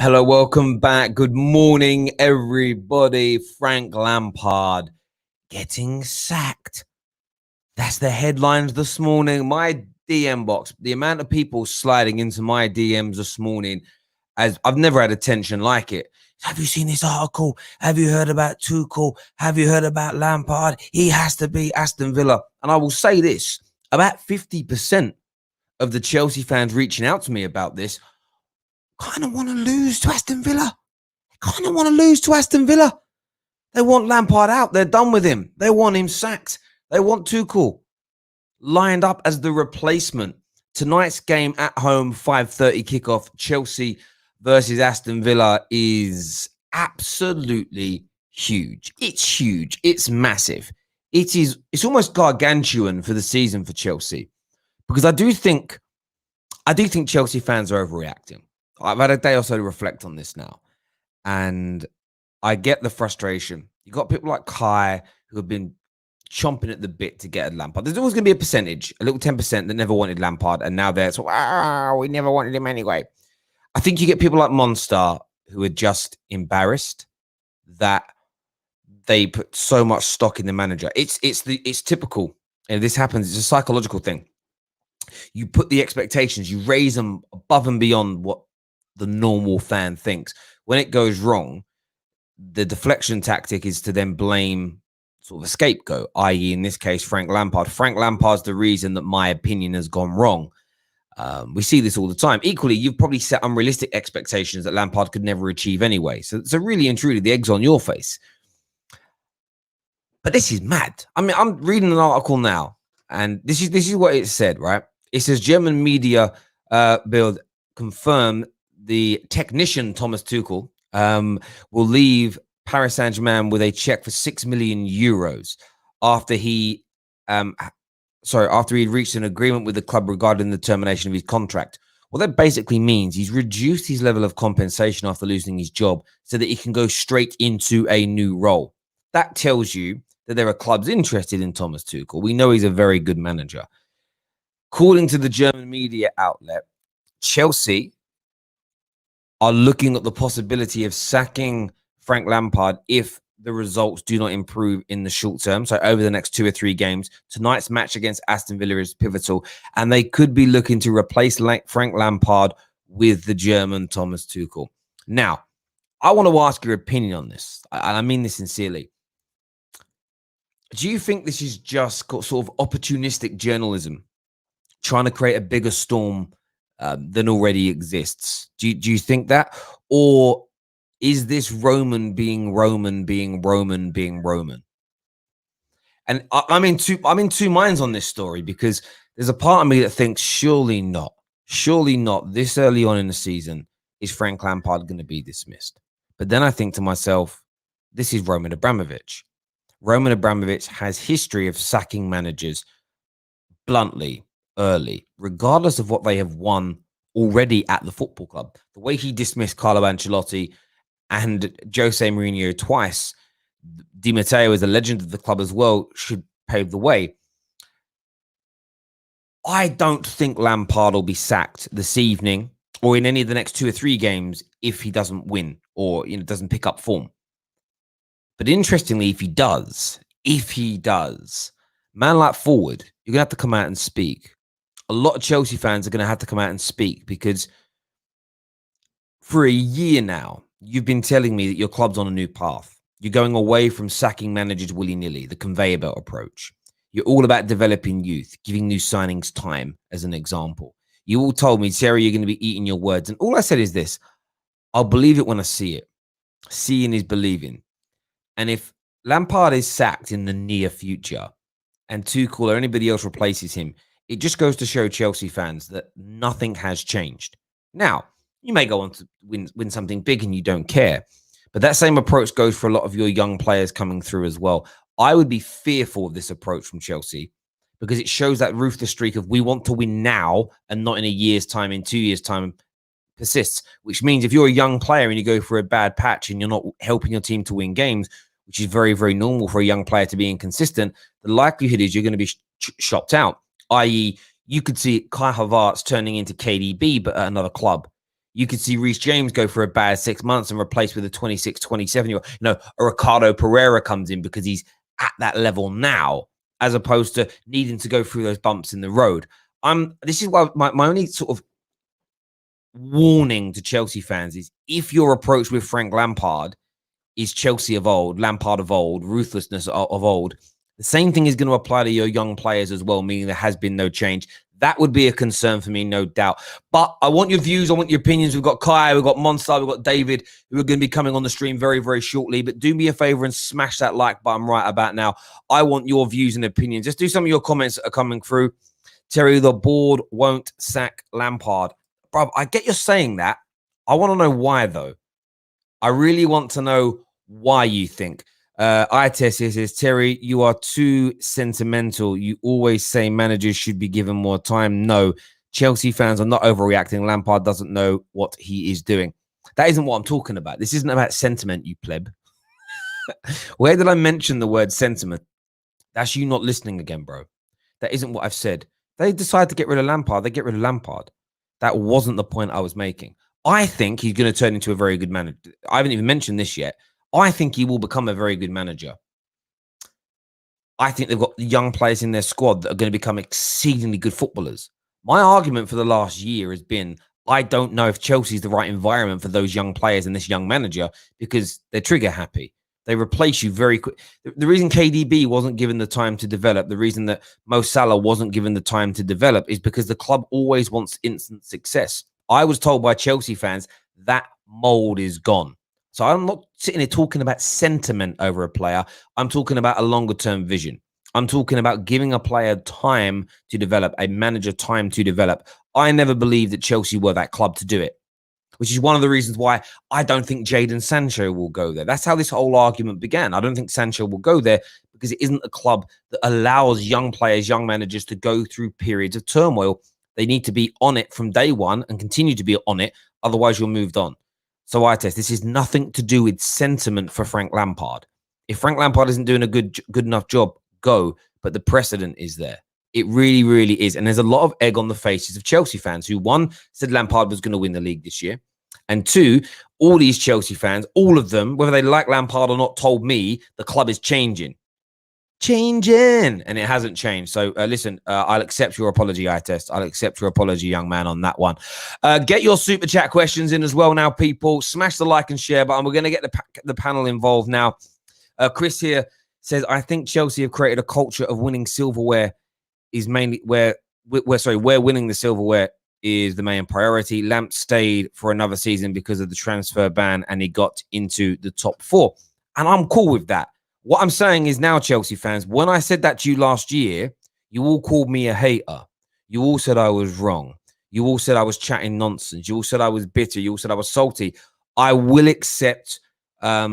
Hello, welcome back. Good morning, everybody. Frank Lampard getting sacked. That's the headlines this morning. My DM box, the amount of people sliding into my DMs this morning, as I've never had attention like it. Have you seen this article? Have you heard about Tuchel? Have you heard about Lampard? He has to be Aston Villa. And I will say this, about 50% of the Chelsea fans reaching out to me about this kind of want to lose to Aston Villa. They want Lampard out. They're done with him. They want him sacked. They want Tuchel lined up as the replacement. Tonight's game at home, 5:30 kickoff, Chelsea versus Aston Villa, is absolutely huge. It's huge. It's massive. It's almost gargantuan for the season for Chelsea, because I do think Chelsea fans are overreacting. I've had a day or so to reflect on this now, and I get the frustration. You got people like Kai who have been chomping at the bit to get a Lampard. There's always going to be a percentage, a little 10% that never wanted Lampard, and now they're so, we never wanted him anyway. I think you get people like Monster who are just embarrassed that they put so much stock in the manager. It's typical, and this happens. It's a psychological thing. You put the expectations, you raise them above and beyond what the normal fan thinks. When it goes wrong, the deflection tactic is to then blame sort of a scapegoat, i.e. in this case, Frank Lampard. Frank Lampard's the reason that my opinion has gone wrong. We see this all the time. Equally, you've probably set unrealistic expectations that Lampard could never achieve anyway. So really and truly, the egg's on your face. But this is mad. I mean, I'm reading an article now, and this is what it said, right? It says German media Bild confirmed the technician Thomas Tuchel will leave Paris Saint-Germain with a check for 6 million euros after he'd reached an agreement with the club regarding the termination of his contract. Well, that basically means he's reduced his level of compensation after losing his job so that he can go straight into a new role. That tells you that there are clubs interested in Thomas Tuchel. We know he's a very good manager. According to the German media outlet, Chelsea are looking at the possibility of sacking Frank Lampard if the results do not improve in the short term. So over the next 2 or 3 games, tonight's match against Aston Villa is pivotal, and they could be looking to replace Frank Lampard with the German Thomas Tuchel. Now, I want to ask your opinion on this, and I mean this sincerely. Do you think this is just sort of opportunistic journalism, trying to create a bigger storm than already exists? Do you think that? Or is this Roman being Roman being Roman being Roman? And I'm in two minds on this story, because there's a part of me that thinks surely not this early on in the season is Frank Lampard going to be dismissed. But then I think to myself, this is Roman Abramovich. Roman Abramovich has history of sacking managers bluntly, early, regardless of what they have won already at the football club. The way he dismissed Carlo Ancelotti and Jose Mourinho twice, Di Matteo is a legend of the club as well, should pave the way. I don't think Lampard will be sacked this evening or in any of the next 2 or 3 games if he doesn't win or doesn't pick up form. But interestingly, if he does, man like forward, you're going to have to come out and speak. A lot of Chelsea fans are going to have to come out and speak, because for a year now, you've been telling me that your club's on a new path. You're going away from sacking managers willy-nilly, the conveyor belt approach. You're all about developing youth, giving new signings time, as an example. You all told me, Sarah, you're going to be eating your words. And all I said is this: I'll believe it when I see it. Seeing is believing. And if Lampard is sacked in the near future and Tuchel or anybody else replaces him, it just goes to show Chelsea fans that nothing has changed. Now, you may go on to win something big and you don't care, but that same approach goes for a lot of your young players coming through as well. I would be fearful of this approach from Chelsea, because it shows that ruthless streak of we want to win now and not in a year's time, in 2 years' time, persists, which means if you're a young player and you go for a bad patch and you're not helping your team to win games, which is very, very normal for a young player to be inconsistent, the likelihood is you're going to be shopped out, i.e. you could see Kai Havertz turning into KDB, but at another club. You could see Reece James go for a bad 6 months and replaced with a 26, 27-year-old. A Ricardo Pereira comes in because he's at that level now, as opposed to needing to go through those bumps in the road. This is why my only sort of warning to Chelsea fans is, if your approach with Frank Lampard is Chelsea of old, Lampard of old, ruthlessness of old, the same thing is going to apply to your young players as well, meaning there has been no change. That would be a concern for me, no doubt. But I want your views. I want your opinions. We've got Kai, we've got Monster, we've got David, who are going to be coming on the stream very, very shortly. But do me a favor and smash that like button right about now. I want your views and opinions. Just do some of your comments that are coming through. Terry, the board won't sack Lampard. Bro, I get you're saying that. I want to know why, though. I really want to know why you think. ITES says, Terry, you are too sentimental. You always say managers should be given more time. No, Chelsea fans are not overreacting. Lampard doesn't know what he is doing. That isn't what I'm talking about. This isn't about sentiment, you pleb. Where did I mention the word sentiment? That's you not listening again, bro. That isn't what I've said. They decide to get rid of Lampard. They get rid of Lampard. That wasn't the point I was making. I think he's going to turn into a very good manager. I haven't even mentioned this yet. I think he will become a very good manager. I think they've got young players in their squad that are going to become exceedingly good footballers. My argument for the last year has been, I don't know if Chelsea's the right environment for those young players and this young manager, because they're trigger happy. They replace you very quick. The reason KDB wasn't given the time to develop, the reason that Mo Salah wasn't given the time to develop, is because the club always wants instant success. I was told by Chelsea fans that mold is gone. So I'm not sitting here talking about sentiment over a player. I'm talking about a longer-term vision. I'm talking about giving a player time to develop, a manager time to develop. I never believed that Chelsea were that club to do it, which is one of the reasons why I don't think Jadon Sancho will go there. That's how this whole argument began. I don't think Sancho will go there because it isn't a club that allows young players, young managers to go through periods of turmoil. They need to be on it from day one and continue to be on it. Otherwise, you're moved on. So this is nothing to do with sentiment for Frank Lampard. If Frank Lampard isn't doing a good enough job, go. But the precedent is there. It really, really is. And there's a lot of egg on the faces of Chelsea fans who, one, said Lampard was going to win the league this year. And two, all these Chelsea fans, all of them, whether they like Lampard or not, told me the club is changing. And it hasn't changed. So listen, I'll accept your apology, ITEST. I'll accept your apology, young man, on that one. Get your super chat questions in as well now, people. Smash the like and share button. We're going to get the panel involved now. Chris here says, I think Chelsea have created a culture of winning silverware is mainly where winning the silverware is the main priority. Lamp stayed for another season because of the transfer ban and he got into the top 4. And I'm cool with that. What I'm saying is now, Chelsea fans, when I said that to you last year, you all called me a hater. You all said I was wrong. You all said I was chatting nonsense. You all said I was bitter. You all said I was salty. I will accept a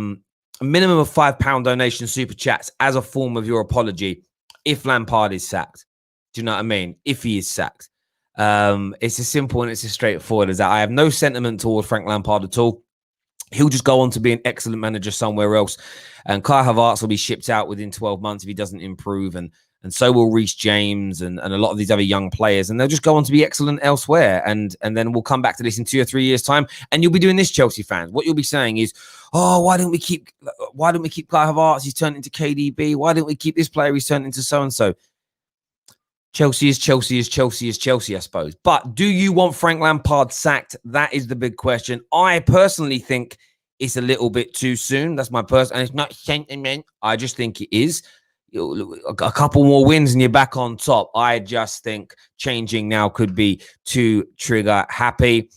minimum of £5 donation super chats as a form of your apology if Lampard is sacked. Do you know what I mean? If he is sacked. It's as simple and it's as straightforward as that. I have no sentiment toward Frank Lampard at all. He'll just go on to be an excellent manager somewhere else. And Kai Havertz will be shipped out within 12 months if he doesn't improve. And so will Reece James and a lot of these other young players. And they'll just go on to be excellent elsewhere. And then we'll come back to this in 2 or 3 years' time. And you'll be doing this, Chelsea fans. What you'll be saying is, oh, why don't we keep Kai Havertz? He's turned into KDB. Why don't we keep this player? He's turned into so-and-so. Chelsea is Chelsea, I suppose. But do you want Frank Lampard sacked? That is the big question. I personally think it's a little bit too soon. That's my personal, and it's not sentiment. I just think it is. A couple more wins and you're back on top. I just think changing now could be too trigger happy.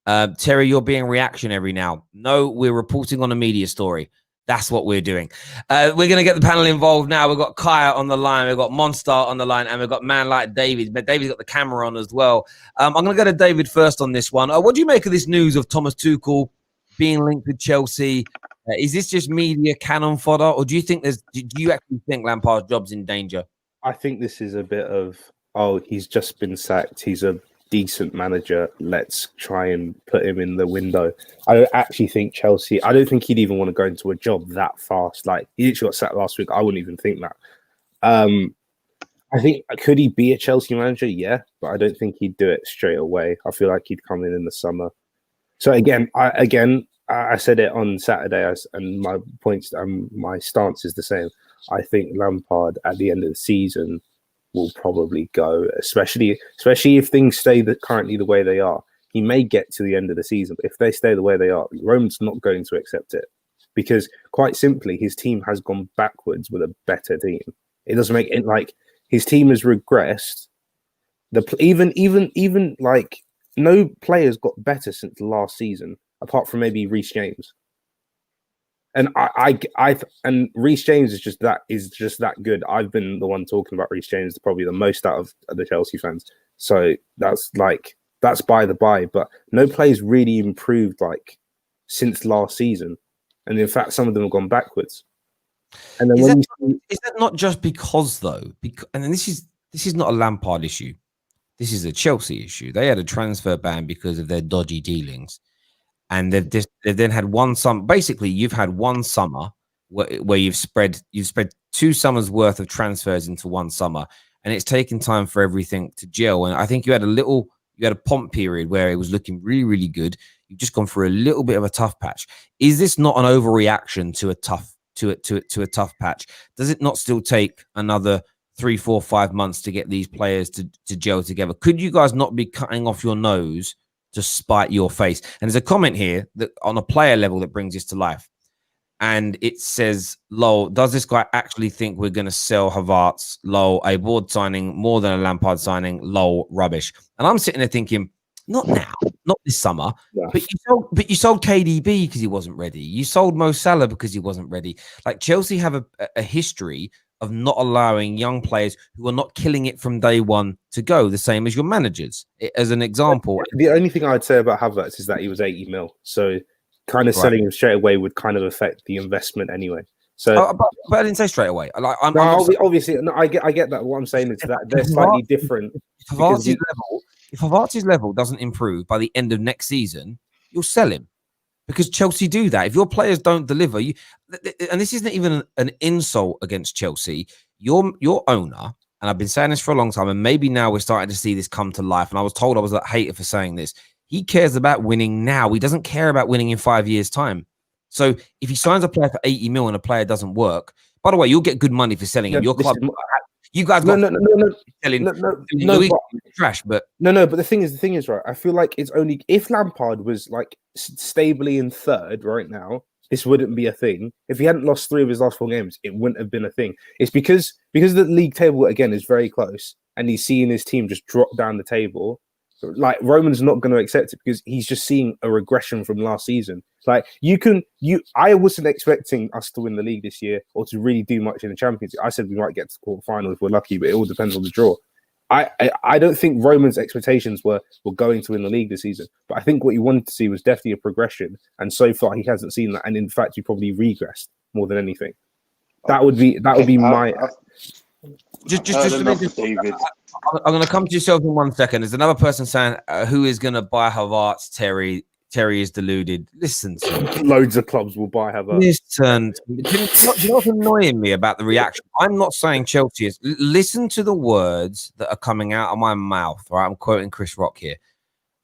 Terry, you're being reactionary now. No, we're reporting on a media story. That's what we're doing. We're going to get the panel involved now. We've got Kaya on the line. We've got Monster on the line. And we've got man like David. But David's got the camera on as well. I'm going to go to David first on this one. What do you make of this news of Thomas Tuchel being linked with Chelsea? Is this just media cannon fodder? Or do you actually think Lampard's job's in danger? I think this is a bit of, he's just been sacked. He's a decent manager. Let's try and put him in the window. I don't actually think Chelsea, I don't think he'd even want to go into a job that fast. Like, he literally got sacked last week. I wouldn't even think that. I think, could he be a Chelsea manager? Yeah, but I don't think he'd do it straight away. I feel like he'd come in the summer. So I said it on Saturday, and my points, my stance is the same. I think Lampard at the end of the season will probably go, especially if things stay currently the way they are. He may get to the end of the season, but if they stay the way they are, Roman's not going to accept it because, quite simply, his team has gone backwards with a better team. It doesn't make it like his team has regressed. Even like no players got better since last season, apart from maybe Reece James. And and Reece James is just that good. I've been the one talking about Reece James probably the most out of the Chelsea fans. So that's by the by. But no players really improved like since last season, and in fact, some of them have gone backwards. And then is that not just because though? And then this is not a Lampard issue. This is a Chelsea issue. They had a transfer ban because of their dodgy dealings. And they've then had one summer. Basically, you've had one summer where you've spread 2 summers worth of transfers into one summer, and it's taken time for everything to gel. And I think you had a pomp period where it was looking really, really good. You've just gone through a little bit of a tough patch. Is this not an overreaction to a tough patch? Does it not still take another 3, 4, 5 months to get these players to gel together? Could you guys not be cutting off your nose to spite your face? And there's a comment here that on a player level that brings this to life. And it says, lol, does this guy actually think we're going to sell Havertz? Lol, a board signing more than a Lampard signing? Lol, rubbish. And I'm sitting there thinking, not now, not this summer. Yeah. But you sold KDB because he wasn't ready. You sold Mo Salah because he wasn't ready. Like Chelsea have a history of not allowing young players who are not killing it from day one to go, the same as your managers. As an example, the only thing I'd say about Havertz is that he was 80 mil, so kind of selling him straight away would kind of affect the investment anyway. So, but I didn't say straight away. Obviously, no, I get that. What I'm saying is that they're slightly different. If Havertz's level doesn't improve by the end of next season, you'll sell him. Because Chelsea do that. If your players don't deliver, and this isn't even an insult against Chelsea, your owner, and I've been saying this for a long time, and maybe now we're starting to see this come to life, and I was told I was a hater for saying this. He cares about winning now. He doesn't care about winning in 5 years' time. So if he signs a player for 80 mil and a player doesn't work, by the way, you'll get good money for selling him. Your club, you guys got trash, but but the thing is, right? I feel like it's only if Lampard was like stably in third right now, this wouldn't be a thing. If he hadn't lost 3 of his last 4 games, it wouldn't have been a thing. It's because the league table again is very close, and he's seeing his team just drop down the table. Like Roman's not going to accept it because he's just seeing a regression from last season. Like I wasn't expecting us to win the league this year or to really do much in the Champions League. I said we might get to the quarterfinal if we're lucky, but it all depends on the draw. I don't think Roman's expectations were going to win the league this season, but I think what he wanted to see was definitely a progression, and so far he hasn't seen that, and in fact he probably regressed more than anything. That would be my. Just David. I'm going to come to yourself in 1 second. There's another person saying, who is going to buy Havertz? Terry is deluded. Listen to me. Loads of clubs will buy Havertz. Listen. Do you know what's annoying me about the reaction? I'm not saying Chelsea is. Listen to the words that are coming out of my mouth. Right? I'm quoting Chris Rock here.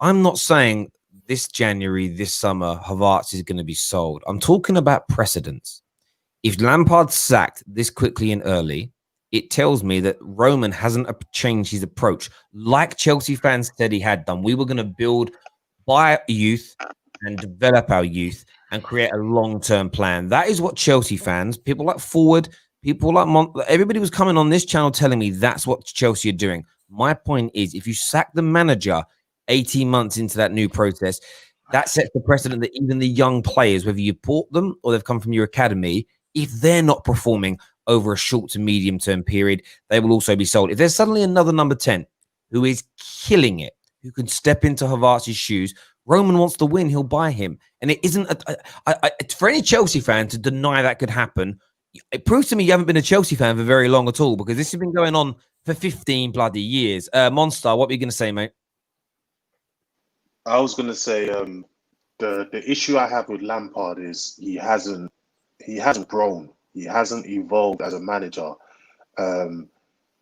I'm not saying this January, this summer, Havertz is going to be sold. I'm talking about precedents. If Lampard's sacked this quickly and early, it tells me that Roman hasn't changed his approach like Chelsea fans said he had done. We were going to buy youth and develop our youth and create a long-term plan. That is what Chelsea fans, people like Forward, people like everybody was coming on this channel telling me that's what Chelsea are doing. My point is, if you sack the manager 18 months into that new process, that sets the precedent that even the young players, whether you bought them or they've come from your academy, if they're not performing over a short to medium term period, they will also be sold. If there's suddenly another number 10 who is killing it, who can step into Havertz's shoes, Roman wants to win, he'll buy him. And it isn't for any Chelsea fan to deny that could happen. It proves to me you haven't been a Chelsea fan for very long at all, because this has been going on for 15 bloody years. Monster, what were you going to say, mate? I was going to say the issue I have with Lampard is he hasn't grown. He hasn't evolved as a manager.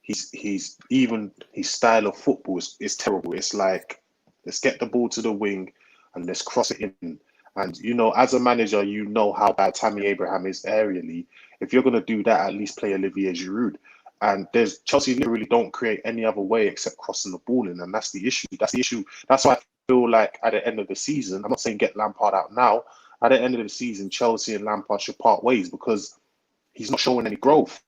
He's even his style of football is terrible. It's like, let's get the ball to the wing. and let's cross it in. And, you know, as a manager, you know how bad Tammy Abraham is aerially. If you're going to do that, at least play Olivier Giroud. And there's Chelsea literally don't create any other way except crossing the ball in. And that's the issue. That's the issue. That's why I feel like at the end of the season, I'm not saying get Lampard out now. At the end of the season, Chelsea and Lampard should part ways because he's not showing any growth.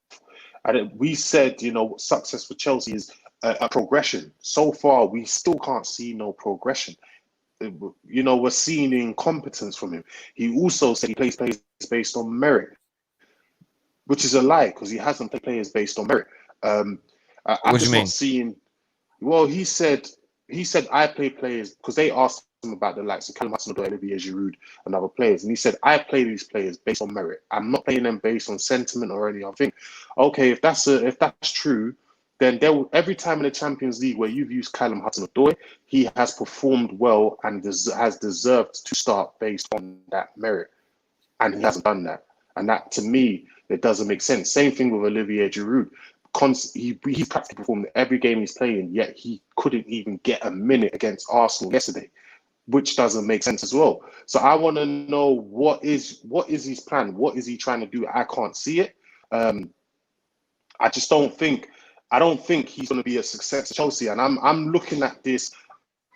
And we said, you know, success for Chelsea is a progression. So far, we still can't see no progression. You know, we're seeing incompetence from him. He also said he plays players based on merit, which is a lie because he hasn't played players based on merit. I'm just not seeing. Well, he said I play players because they asked him about the likes of Callum Hudson-Odoi, Olivier Giroud, and other players, and he said I play these players based on merit. I'm not playing them based on sentiment or any other thing. Okay, if that's true, then every time in the Champions League where you've used Callum Hudson-Odoi, he has performed well and has deserved to start based on that merit, and he hasn't done that. And that, to me, it doesn't make sense. Same thing with Olivier Giroud. He practically performed every game he's playing, yet he couldn't even get a minute against Arsenal yesterday, which doesn't make sense as well. So I want to know what is his plan? What is he trying to do? I can't see it. I just don't think. I don't think he's going to be a success at Chelsea, and I'm looking at this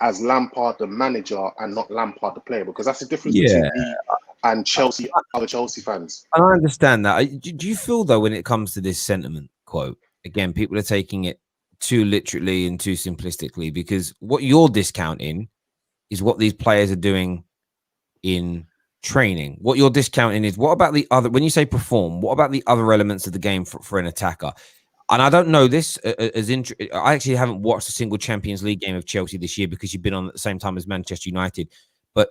as Lampard the manager and not Lampard the player, because that's the difference between me and Chelsea, other Chelsea fans. And I understand that. Do you feel though, when it comes to this sentiment quote, again, people are taking it too literally and too simplistically, because what you're discounting is what these players are doing in training. What you're discounting is what about the other, when you say perform, what about the other elements of the game for an attacker? And I don't know this I actually haven't watched a single Champions League game of Chelsea this year because you've been on at the same time as Manchester United. But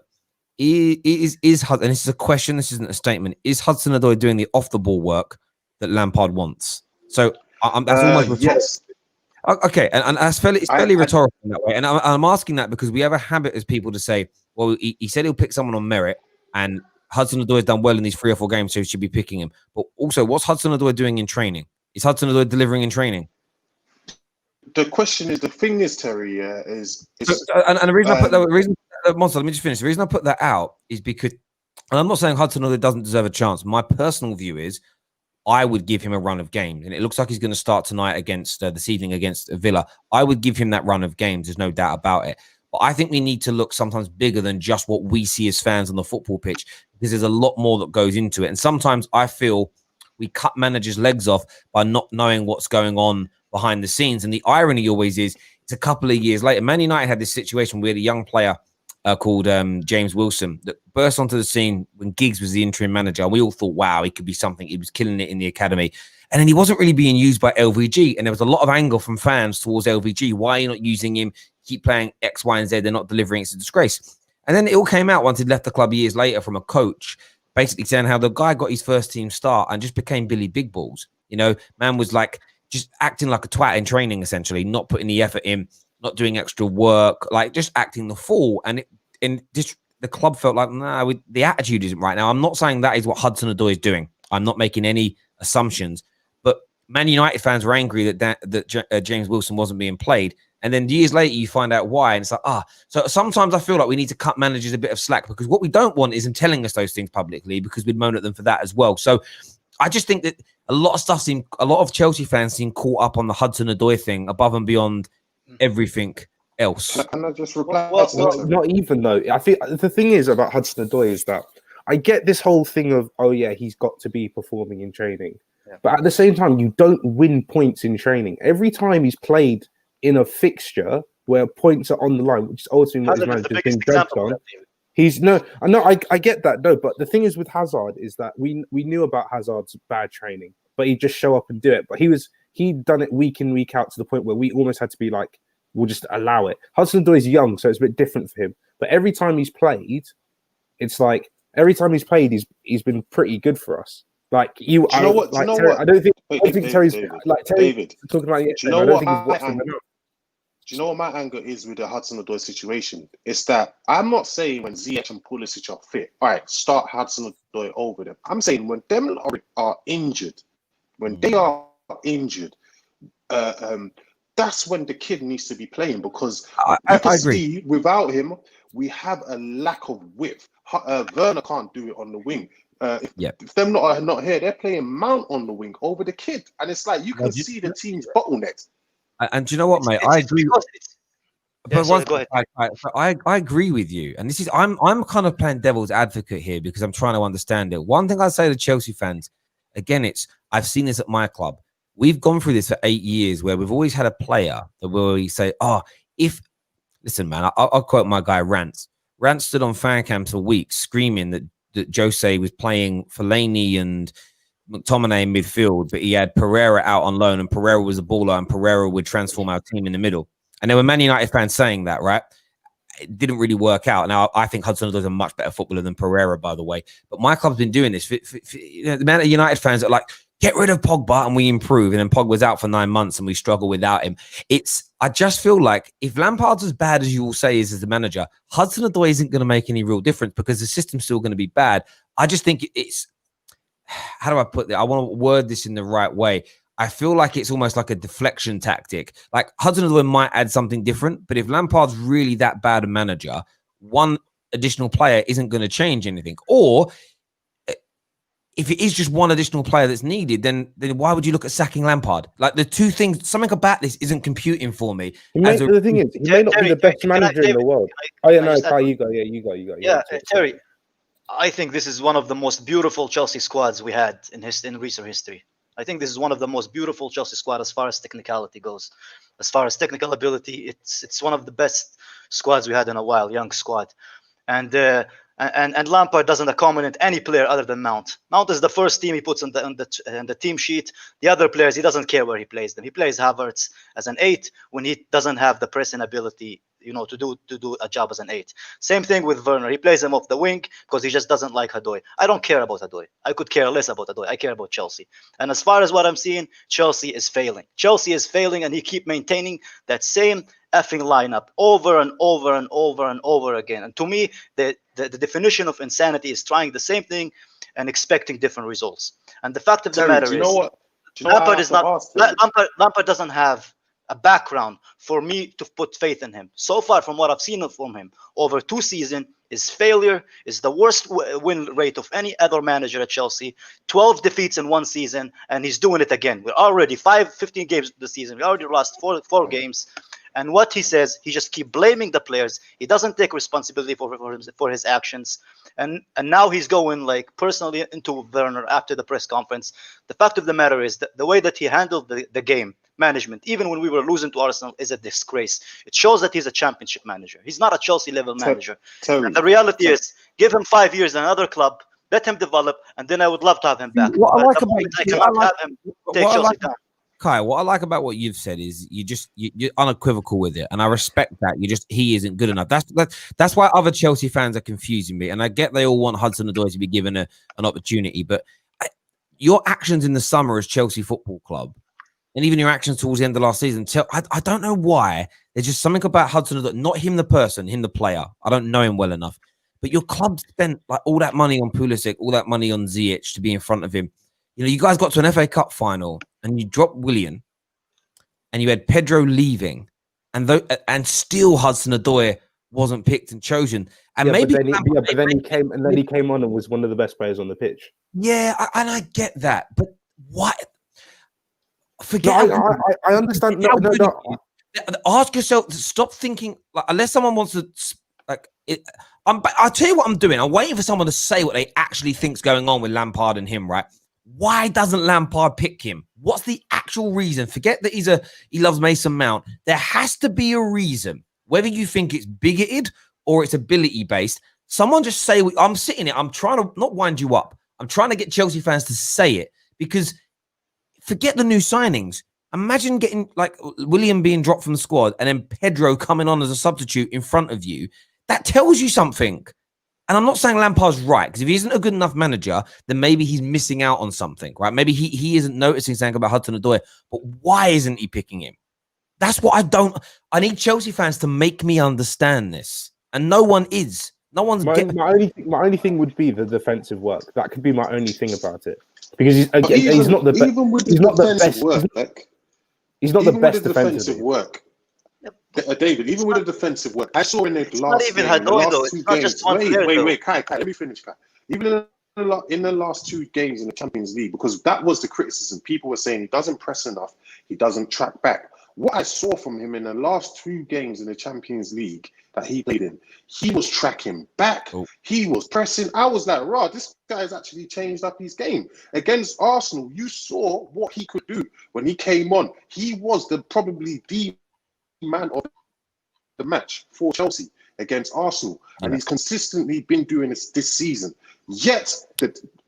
is and this is a question, this isn't a statement, is Hudson-Odoi doing the off-the-ball work that Lampard wants? So that's almost rhetorical. Yes. Okay, and it's fairly rhetorical in that way. And I'm asking that because we have a habit as people to say, well, he said he'll pick someone on merit, and Hudson-Odoi has done well in these 3 or 4 games, so he should be picking him. But also, what's Hudson-Odoi doing in training? Is Hudson-Odoi delivering in training? The question is, the thing is, Terry, is and the reason I put that, Monster, let me just finish. The reason I put that out is because, and I'm not saying Hudson-Odoi doesn't deserve a chance. My personal view is I would give him a run of games, and it looks like he's going to start tonight against this evening against Villa. I would give him that run of games. There's no doubt about it. But I think we need to look sometimes bigger than just what we see as fans on the football pitch, because there's a lot more that goes into it. And sometimes I feel we cut managers' legs off by not knowing what's going on behind the scenes. And the irony always is, it's a couple of years later. Man United had this situation where a young player called James Wilson that burst onto the scene when Giggs was the interim manager. We all thought, wow, he could be something. He was killing it in the academy. And then he wasn't really being used by LVG. And there was a lot of anger from fans towards LVG. Why are you not using him? Keep playing X, Y, and Z. They're not delivering. It's a disgrace. And then it all came out once he'd left the club years later from a coach, basically saying how the guy got his first team start and just became Billy Big Balls. You know, man was like just acting like a twat in training, essentially, not putting the effort in, not doing extra work, like just acting the fool. And the club felt like, nah, the attitude isn't right. Now, I'm not saying that is what Hudson-Odoi is doing. I'm not making any assumptions. But Man United fans were angry that James Wilson wasn't being played. And then years later, you find out why. And it's like, so sometimes I feel like we need to cut managers a bit of slack, because what we don't want is them telling us those things publicly, because we'd moan at them for that as well. So I just think that a lot of Chelsea fans seem caught up on the Hudson-Odoi thing above and beyond everything else. Can I just reply? Not even though. I think the thing is about Hudson-Odoi is that I get this whole thing of, oh yeah, he's got to be performing in training. Yeah. But at the same time, you don't win points in training. Every time he's played in a fixture where points are on the line, which is ultimately what his manager's been judged on. I get that, no, but the thing is with Hazard is that we knew about Hazard's bad training, but he'd just show up and do it. But he'd done it week in, week out to the point where we almost had to be like, we'll just allow it. Hudson-Odoi is young, so it's a bit different for him. But every time he's played, he's been pretty good for us. Like you, do you know what? I don't think Terry's like Terry talking about it. Do you know what? Do you know what my anger is with the Hudson-Odoi situation? It's that I'm not saying when Ziyech and Pulisic are fit, all right, start Hudson-Odoi over them. I'm saying when them are injured, when they are injured, that's when the kid needs to be playing, because I you can agree. see without him, we have a lack of width. Werner can't do it on the wing. If them not here, they're playing Mount on the wing over the kid, and it's like you can see the team's bottlenecks. And do you know what, mate? I agree. Go ahead. I agree with you, and this is I'm kind of playing devil's advocate here because I'm trying to understand it. One thing I say to Chelsea fans, again, I've seen this at my club. We've gone through this for 8 years where we've always had a player that where we say, listen, man, I'll quote my guy Rance. Rance stood on fan cams for weeks screaming that Jose was playing Fellaini and McTominay in midfield, but he had Pereira out on loan, and Pereira was a baller, and Pereira would transform our team in the middle. And there were Man United fans saying that, right? It didn't really work out. Now, I think Hudson-Odoi is a much better footballer than Pereira, by the way. But my club's been doing this. The Man United fans are like, get rid of Pogba and we improve. And then Pogba's out for 9 months and we struggle without him. I just feel like if Lampard's as bad as you will say is as the manager, Hudson-Odoi isn't going to make any real difference because the system's still going to be bad. I just think how do I put it? I want to word this in the right way. I feel like it's almost like a deflection tactic. Like Hudson-Odoi might add something different, but if Lampard's really that bad a manager, one additional player isn't going to change anything. Or if it is just one additional player that's needed, then why would you look at sacking Lampard? Like the two things, something about this isn't computing for me. The thing is, he may not be the best manager in the world. Kai, you go. Yeah, Terry, I think this is one of the most beautiful Chelsea squads we had in recent history. I think this is one of the most beautiful Chelsea squad as far as technicality goes. As far as technical ability, it's one of the best squads we had in a while, young squad. And Lampard doesn't accommodate any player other than Mount. Mount is the first team he puts on the team sheet. The other players, he doesn't care where he plays them. He plays Havertz as an 8 when he doesn't have the pressing ability, to do a job as an 8. Same thing with Werner. He plays him off the wing because he just doesn't like Odoi. I don't care about Odoi. I could care less about Odoi. I care about Chelsea. And as far as what I'm seeing, Chelsea is failing. Chelsea is failing, and he keep maintaining that same effing lineup over and over and over and over again. And to me, the definition of insanity is trying the same thing and expecting different results. And the fact of the matter is, Lampard doesn't have a background for me to put faith in him. So far, from what I've seen from him over 2 seasons, his failure is the worst win rate of any other manager at Chelsea. 12 defeats in 1 season, and he's doing it again. We're already 15 games this season. We already lost four games. And what he says, he just keep blaming the players. He doesn't take responsibility for his actions. And now he's going like personally into Werner after the press conference. The fact of the matter is that the way that he handled the game management, even when we were losing to Arsenal, is a disgrace. It shows that he's a championship manager. He's not a Chelsea level manager. And the reality is, give him 5 years in another club, let him develop, and then I would love to have him back. What I like about I cannot have him take Chelsea down. Kai, what I like about what you've said is you're unequivocal with it, and I respect that. He isn't good enough. That's why other Chelsea fans are confusing me, and I get they all want Hudson-Odoi to be given an opportunity, but your actions in the summer as Chelsea Football Club, and even your actions towards the end of last season, I don't know why. There's just something about Hudson-Odoi, not him the person, him the player. I don't know him well enough, but your club spent like all that money on Pulisic, all that money on Ziyech to be in front of him. You guys got to an FA Cup final and you dropped Willian and you had Pedro leaving and still Hudson-Odoi wasn't picked and chosen. And then he came on and was one of the best players on the pitch. Yeah, and I get that. But what? Forget I understand. No. Ask yourself to stop thinking unless someone wants to I'll tell you what I'm doing. I'm waiting for someone to say what they actually think's going on with Lampard and him, right? Why doesn't Lampard pick him? What's the actual reason? Forget that he loves Mason Mount. There has to be a reason. Whether you think it's bigoted or it's ability based, someone just say, I'm sitting here. I'm trying to not wind you up. I'm trying to get Chelsea fans to say it because forget the new signings. Imagine getting like William being dropped from the squad and then Pedro coming on as a substitute in front of you. That tells you something. And I'm not saying Lampard's right, because if he isn't a good enough manager, then maybe he's missing out on something, right? Maybe he isn't noticing something about Hudson-Odoi, but why isn't he picking him? That's what I need Chelsea fans to make me understand this. And no one is. No one's my only thing would be the defensive work. That could be my only thing about it. Because he's not the best. Even with the defensive work, He's not the even with best the defensive defensively. work. David, even with the defensive work, I saw in the It's not last even game, in the Hadoui, last though. two It's not games. just one player, though. Wait, Kai, let me finish, Kai. Even in the last 2 games in the Champions League, because that was the criticism. People were saying he doesn't press enough, he doesn't track back. What I saw from him in the last 2 games in the Champions League that he played in, he was tracking back. Oh. He was pressing. I was like, "Rah, this guy's actually changed up his game." Against Arsenal, you saw what he could do when he came on. He was probably the man of the match for Chelsea against Arsenal, and he's consistently been doing this season. Yet,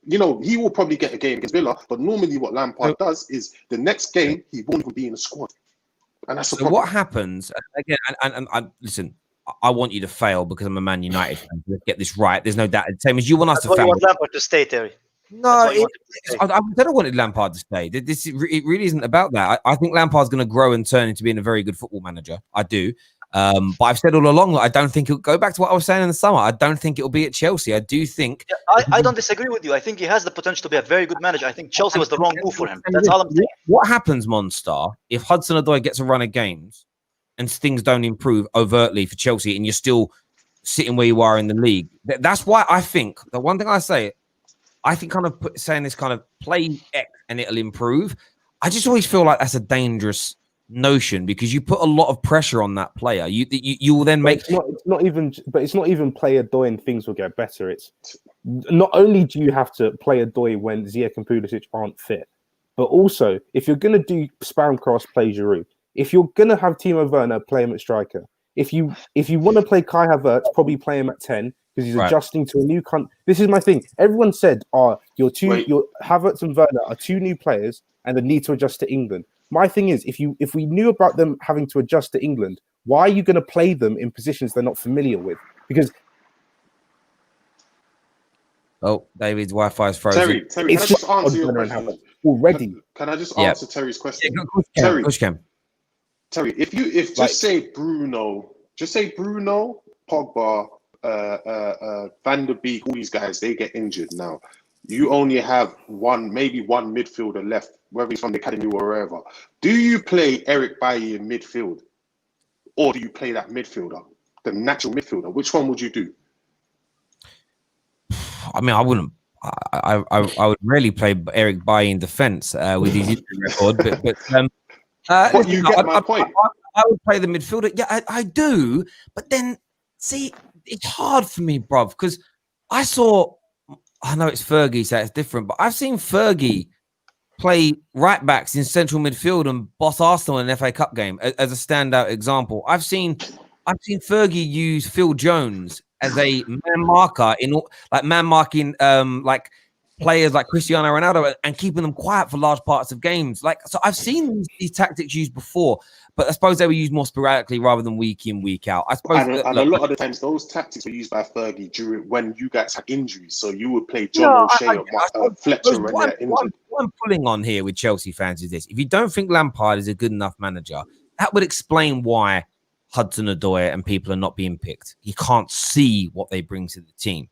he will probably get a game against Villa, but normally what Lampard does is the next game he won't even be in the squad, and that's the problem. What happens again? And listen, I want you to fail because I'm a Man United fan. Let's get this right. There's no doubt. Same as you want us to fail. You want Lampard to stay, Terry. No, I don't want Lampard to stay. It really isn't about that. I think Lampard's going to grow and turn into being a very good football manager. I do. But I've said all along that I don't think it'll go back to what I was saying in the summer. I don't think it'll be at Chelsea. I do think. Yeah, I don't disagree with you. I think he has the potential to be a very good manager. I think Chelsea was the wrong move for him. That's all I'm saying. What happens, Monstar, if Hudson-Odoi gets a run of games and things don't improve overtly for Chelsea and you're still sitting where you are in the league? That's why I think the one thing I say, I think saying this kind of play X and it'll improve. I just always feel like that's a dangerous notion because you put a lot of pressure on that player. You will then make. It's not even player Doy and things will get better. It's not only do you have to play a Doy when Ziyech and Pulisic aren't fit, but also if you're going to do spam cross, play Giroud. If you're going to have Timo Werner, play him at striker. If you want to play Kai Havertz, probably play him at 10 because he's adjusting to a new country. This is my thing. Everyone said, your Havertz and Werner are 2 new players and they need to adjust to England. My thing is, if we knew about them having to adjust to England, why are you going to play them in positions they're not familiar with? Because David's Wi-Fi is frozen. Terry, can I just answer your question already? Can I just answer Terry's question? Terry, if just say Bruno, Pogba, Van der Beek, all these guys, they get injured now. You only have maybe one midfielder left, whether he's from the academy or wherever. Do you play Eric Bailly in midfield? Or do you play that midfielder, the natural midfielder? Which one would you do? I mean, I wouldn't. I would rarely play Eric Bailly in defence with his injury record, but you get my point. I would play the midfielder. Yeah, I do. But then, see, it's hard for me, bruv, because I know it's Fergie, so it's different, but I've seen Fergie play right backs in central midfield and boss Arsenal in an FA Cup game as a standout example. I've seen Fergie use Phil Jones as a man marker marking players like Cristiano Ronaldo and keeping them quiet for large parts of games. So I've seen these tactics used before, but I suppose they were used more sporadically rather than week in, week out. I suppose, and a lot of the times those tactics were used by Fergie during when you guys had injuries. So you would play John O'Shea or Fletcher when they're injured. What I'm pulling on here with Chelsea fans is this: if you don't think Lampard is a good enough manager, that would explain why Hudson-Odoi and people are not being picked. He can't see what they bring to the team.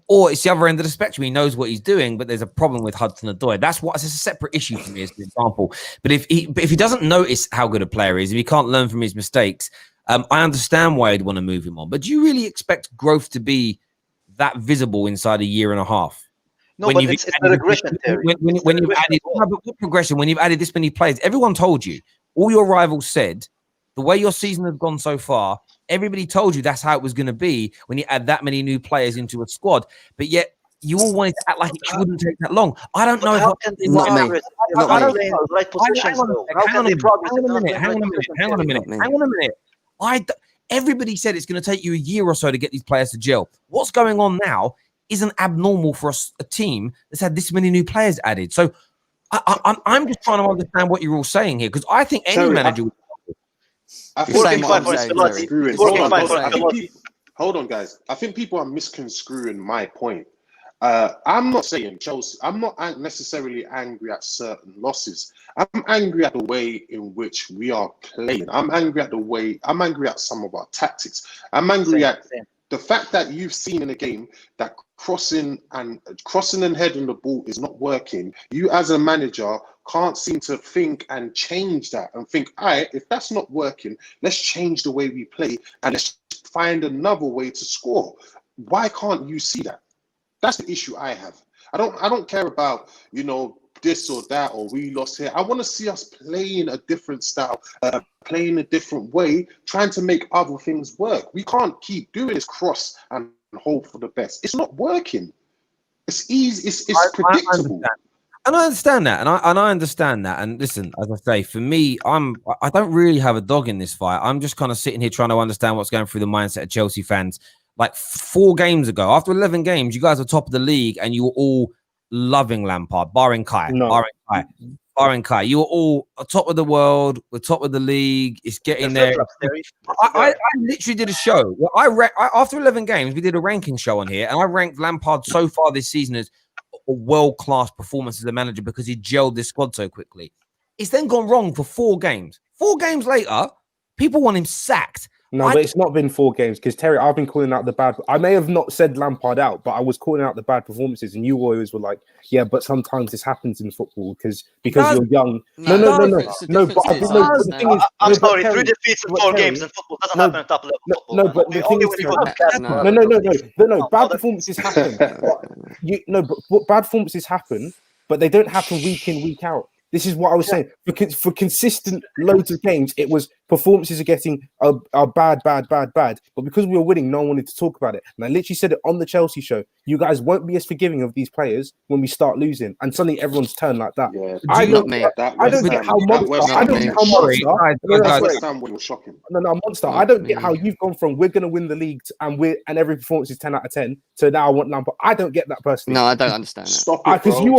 Or it's the other end of the spectrum. He knows what he's doing, but there's a problem with Hudson-Odoi. It's a separate issue for me as an example. But if he doesn't notice how good a player is, if he can't learn from his mistakes, I understand why he'd want to move him on. But do you really expect growth to be that visible inside a year and a half? No, but it's a regression theory. When you've added progression, when you've added this many players, everyone told you, all your rivals said, the way your season has gone so far, everybody told you that's how it was going to be when you add that many new players into a squad. But yet you all wanted to act like it wouldn't take that long. I don't know. How can they progress? Hang on a minute. Everybody said it's going to take you a year or so to get these players to gel. What's going on now isn't abnormal for a team that's had this many new players added. So I'm just trying to understand what you're all saying here, because I think any manager would. Hold on, guys. I think people are misconstruing my point. I'm not saying Chelsea. I'm not necessarily angry at certain losses. I'm angry at the way in which we are playing. I'm angry at some of our tactics. I'm angry at The fact that you've seen in a game that crossing and heading the ball is not working, you as a manager can't seem to think and change that and think, all right, if that's not working, let's change the way we play and let's find another way to score. Why can't you see that? That's the issue I have. I don't care about, you know, this or that, or we lost here. I want to see us playing a different style, playing a different way, trying to make other things work. We can't keep doing this cross and hope for the best. It's not working. It's easy. It's predictable. And I understand that, and I understand that. And listen, as I say, for me, I don't really have a dog in this fight. I'm just kind of sitting here trying to understand what's going through the mindset of Chelsea fans. Like 4 games ago, after 11 games, you guys were top of the league, and you were all loving Lampard, barring Kai. You were all top of the world. We're top of the league. It's getting there. I literally did a show. After 11 games, we did a ranking show on here, and I ranked Lampard so far this season as a world-class performance as a manager because he gelled this squad so quickly. It's then gone wrong for 4 games. 4 games later, people want him sacked. No, but it's not been 4 games because, Terry, I've been calling out the bad. I may have not said Lampard out, but I was calling out the bad performances, and you always were like, "Yeah, but sometimes this happens in football because you're young." No. But the thing is, I'm sorry, 3 defeats in 4 games in football doesn't happen at top level football. No, but the thing is, no. Bad performances happen. But bad performances happen, but they don't happen week in, week out. This is what I was saying. For consistent loads of games, it was performances are getting are bad. But because we were winning, no one wanted to talk about it. And I literally said it on the Chelsea show. You guys won't be as forgiving of these players when we start losing. And suddenly everyone's turned like that. Yeah, I don't get how Monster. I don't get how you've gone from we're going to win the league and every performance is 10 out of 10 to now I want Lampard. I don't get that personally. No, I don't understand that. Stop it, bro. You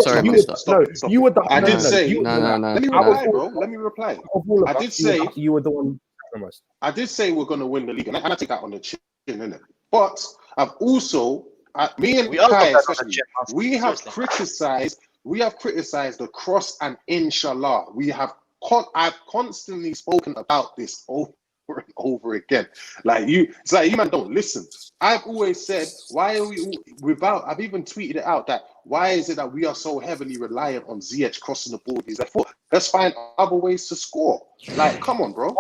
were the. I did say. No. Let me reply, bro. Let me reply. I did say you were the one. I did say we're going to win the league, and I take that on the chin, innit? But I've also, me and Kai especially, we have criticized the cross and inshallah. I've constantly spoken about this over and over again. It's like you man don't listen. I've always said, why are we I've even tweeted it out that why is it that we are so heavily reliant on ZH crossing the ball? He's like, let's find other ways to score. Like, come on, bro.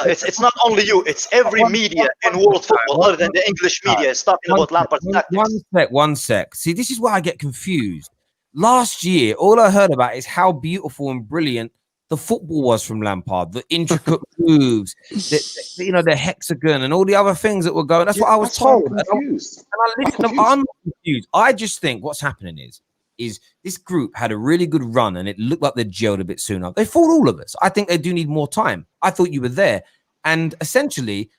It's not only you, it's every media in world football other than the English media is talking about Lampard's tactics. One sec. See, this is where I get confused. Last year, all I heard about is how beautiful and brilliant the football was from Lampard, the intricate moves, the hexagon and all the other things that were going. That's what I was told. I'm not confused. I just think what's happening is this group had a really good run and it looked like they gelled a bit sooner. They fought all of us. I think they do need more time. I thought you were there. And essentially,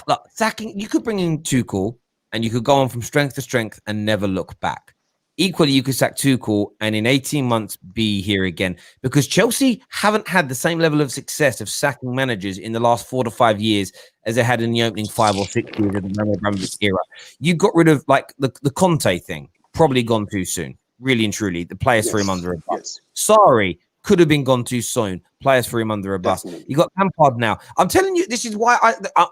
look, sacking, you could bring in Tuchel and you could go on from strength to strength and never look back. Equally, you could sack Tuchel and in 18 months be here again because Chelsea haven't had the same level of success of sacking managers in the last 4 to 5 years as they had in the opening 5 or 6 years of the Abramovich era. You got rid of like the Conte thing, probably gone too soon. Really and truly, the players threw him under a bus. Yes. Sorry, could have been gone too soon. Players threw him under a bus. Definitely. You got Lampard now. I'm telling you, this is why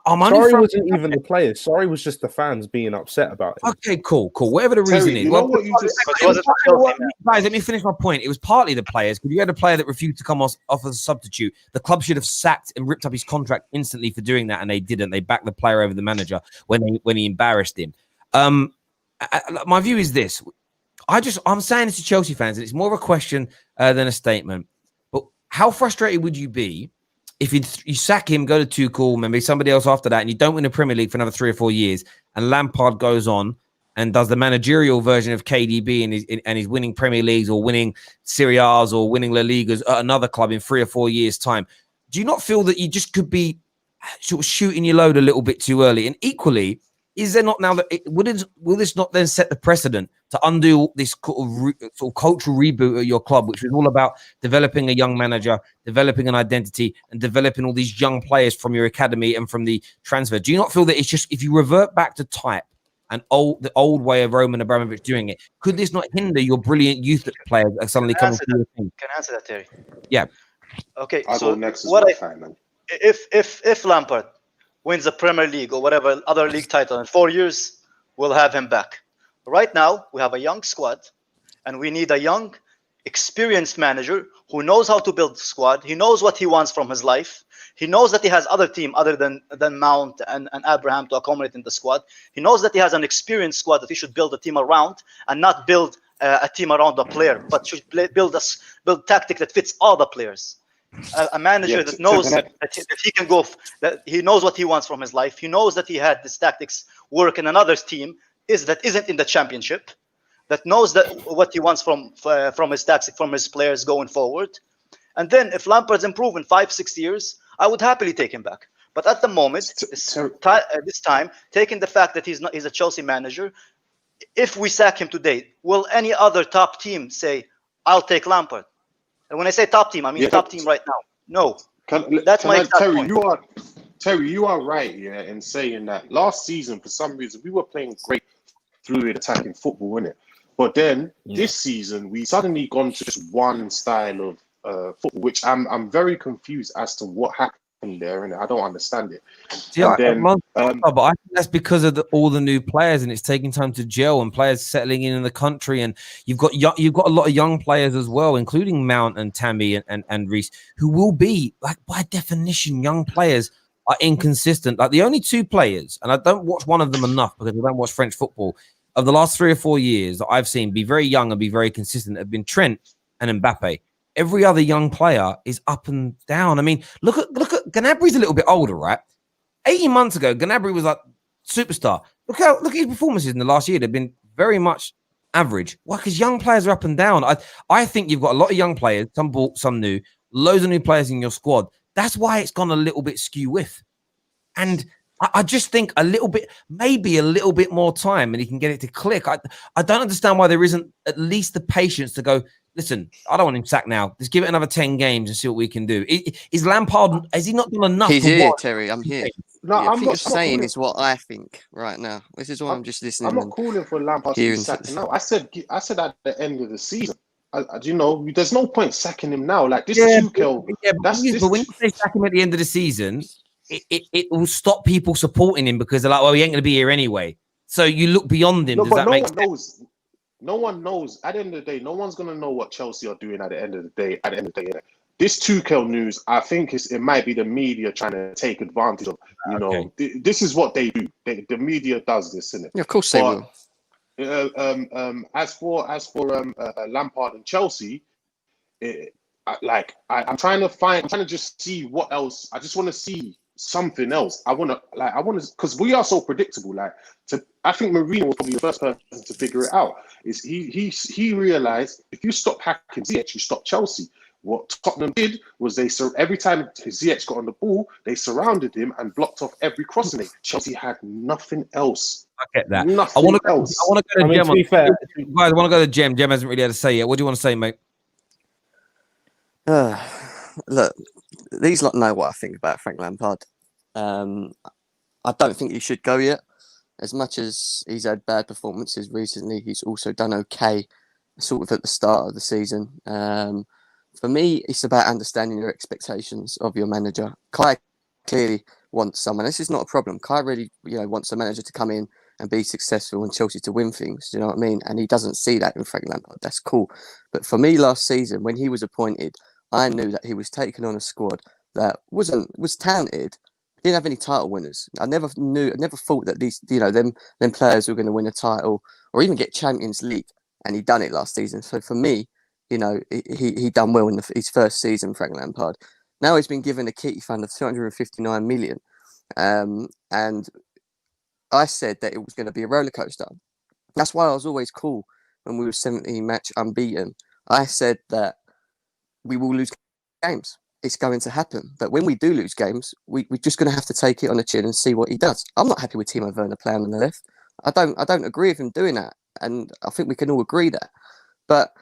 I'm sorry wasn't even the players. Sorry was just the fans being upset about it. Okay, cool. Whatever the reason is. Guys, let me finish my point. It was partly the players because you had a player that refused to come off as a substitute. The club should have sacked and ripped up his contract instantly for doing that, and they didn't. They backed the player over the manager when he embarrassed him. My view is this. I'm saying this to Chelsea fans, and it's more of a question than a statement. But how frustrated would you be if you sack him, go to Tuchel, maybe somebody else after that, and you don't win the Premier League for another 3 or 4 years, and Lampard goes on and does the managerial version of KDB and he's winning Premier Leagues or winning Serie A's or winning La Ligas at another club in 3 or 4 years' time? Do you not feel that you just could be sort of shooting your load a little bit too early? And equally, is there not now that will this not then set the precedent to undo this sort of cultural reboot at your club, which was all about developing a young manager, developing an identity, and developing all these young players from your academy and from the transfer? Do you not feel that it's just if you revert back to type and the old way of Roman Abramovich doing it, could this not hinder your brilliant youth players that are suddenly coming through your team? Can I answer that, Terry? Yeah. Okay. I'll so go next. If Lampard wins the Premier League or whatever other league title in 4 years, we'll have him back. Right now, we have a young squad, and we need a young, experienced manager who knows how to build a squad. He knows what he wants from his life. He knows that he has other team other than Mount and Abraham to accommodate in the squad. He knows that he has an experienced squad that he should build a team around and not build a team around a player, but should build tactic that fits all the players. A manager that knows that he can go, that he knows what he wants from his life. He knows that he had this tactics work in another team that isn't in the championship, that knows that what he wants from his tactics, from his players going forward. And then if Lampard's improve in 5-6 years, I would happily take him back. But at the moment, this time, taking the fact that he's a Chelsea manager, if we sack him today, will any other top team say, I'll take Lampard? And when I say top team, I mean top team right now. No. That's my Terry, point. Terry, you are right, in saying that last season, for some reason, we were playing great fluid attacking football, innit? But then this season, we suddenly gone to just one style of football, which I'm very confused as to what happened there, and I don't understand it. Yeah, but I think that's because of all the new players, and it's taking time to gel, and players settling in the country, and you've got a lot of young players as well, including Mount and Tammy and Reece, who will be, like, by definition, young players are inconsistent. Like, the only two players, and I don't watch one of them enough because I don't watch French football, of the last 3 or 4 years that I've seen be very young and be very consistent have been Trent and Mbappe. Every other young player is up and down. I mean, look at Gnabry's a little bit older, right? 18 months ago, Gnabry was like superstar. Look at his performances in the last year. They've been very much average. Why? Because young players are up and down. I think you've got a lot of young players, some bought, some new, loads of new players in your squad. That's why it's gone a little bit skew with. And I just think maybe a little bit more time and he can get it to click. I don't understand why there isn't at least the patience to go, listen, I don't want him sacked now. Let's give it another 10 games and see what we can do. Is Lampard, has he not done enough? He's here, Terry. I'm here. No, yeah, I'm not saying is what I think right now. This is why I'm just listening. I'm not calling for Lampard to be sacked now. I said at the end of the season. There's no point sacking him now. Like this Tuchel. But when you say sack him at the end of the season, it will stop people supporting him because they're like, well, he ain't going to be here anyway. So you look beyond him. No, Does that make sense? No one knows. At the end of the day, no one's going to know what Chelsea are doing at the end of the day. This Tuchel news, I think it might be the media trying to take advantage of. This is what they do. The media does this, isn't it? Yeah, of course they will. As for Lampard and Chelsea, I'm trying to just see what else. I just want to see something else. I want to, because we are so predictable. I think Mourinho was probably the first person to figure it out. Is he realized if you stop hacking Ziyech, you stop Chelsea. What Tottenham did was every time Ziyech got on the ball, they surrounded him and blocked off every crossing. Chelsea had nothing else. I get that. Nothing I want to else. go to Jem. To be fair, Guys, I want to go to Jem. Jem hasn't really had to say yet. What do you want to say, mate? Look, these lot know what I think about Frank Lampard. I don't think he should go yet. As much as he's had bad performances recently, he's also done okay, sort of at the start of the season. For me, it's about understanding your expectations of your manager. Kai clearly wants someone. This is not a problem. Kai really, wants a manager to come in and be successful and Chelsea to win things. Do you know what I mean? And he doesn't see that in Frank Lampard. That's cool. But for me, last season when he was appointed, I knew that he was taking on a squad that was talented. He didn't have any title winners. I never thought that these, them players were going to win a title or even get Champions League, and he done it last season. So for me, he done well in his first season, Frank Lampard. Now he's been given a kitty fund of 259 million, and I said that it was going to be a roller coaster. That's why I was always cool when we were 17-match unbeaten. I said that we will lose games. It's going to happen. But when we do lose games, we're just going to have to take it on the chin and see what he does. I'm not happy with Timo Werner playing on the left. I don't agree with him doing that. And I think we can all agree that. But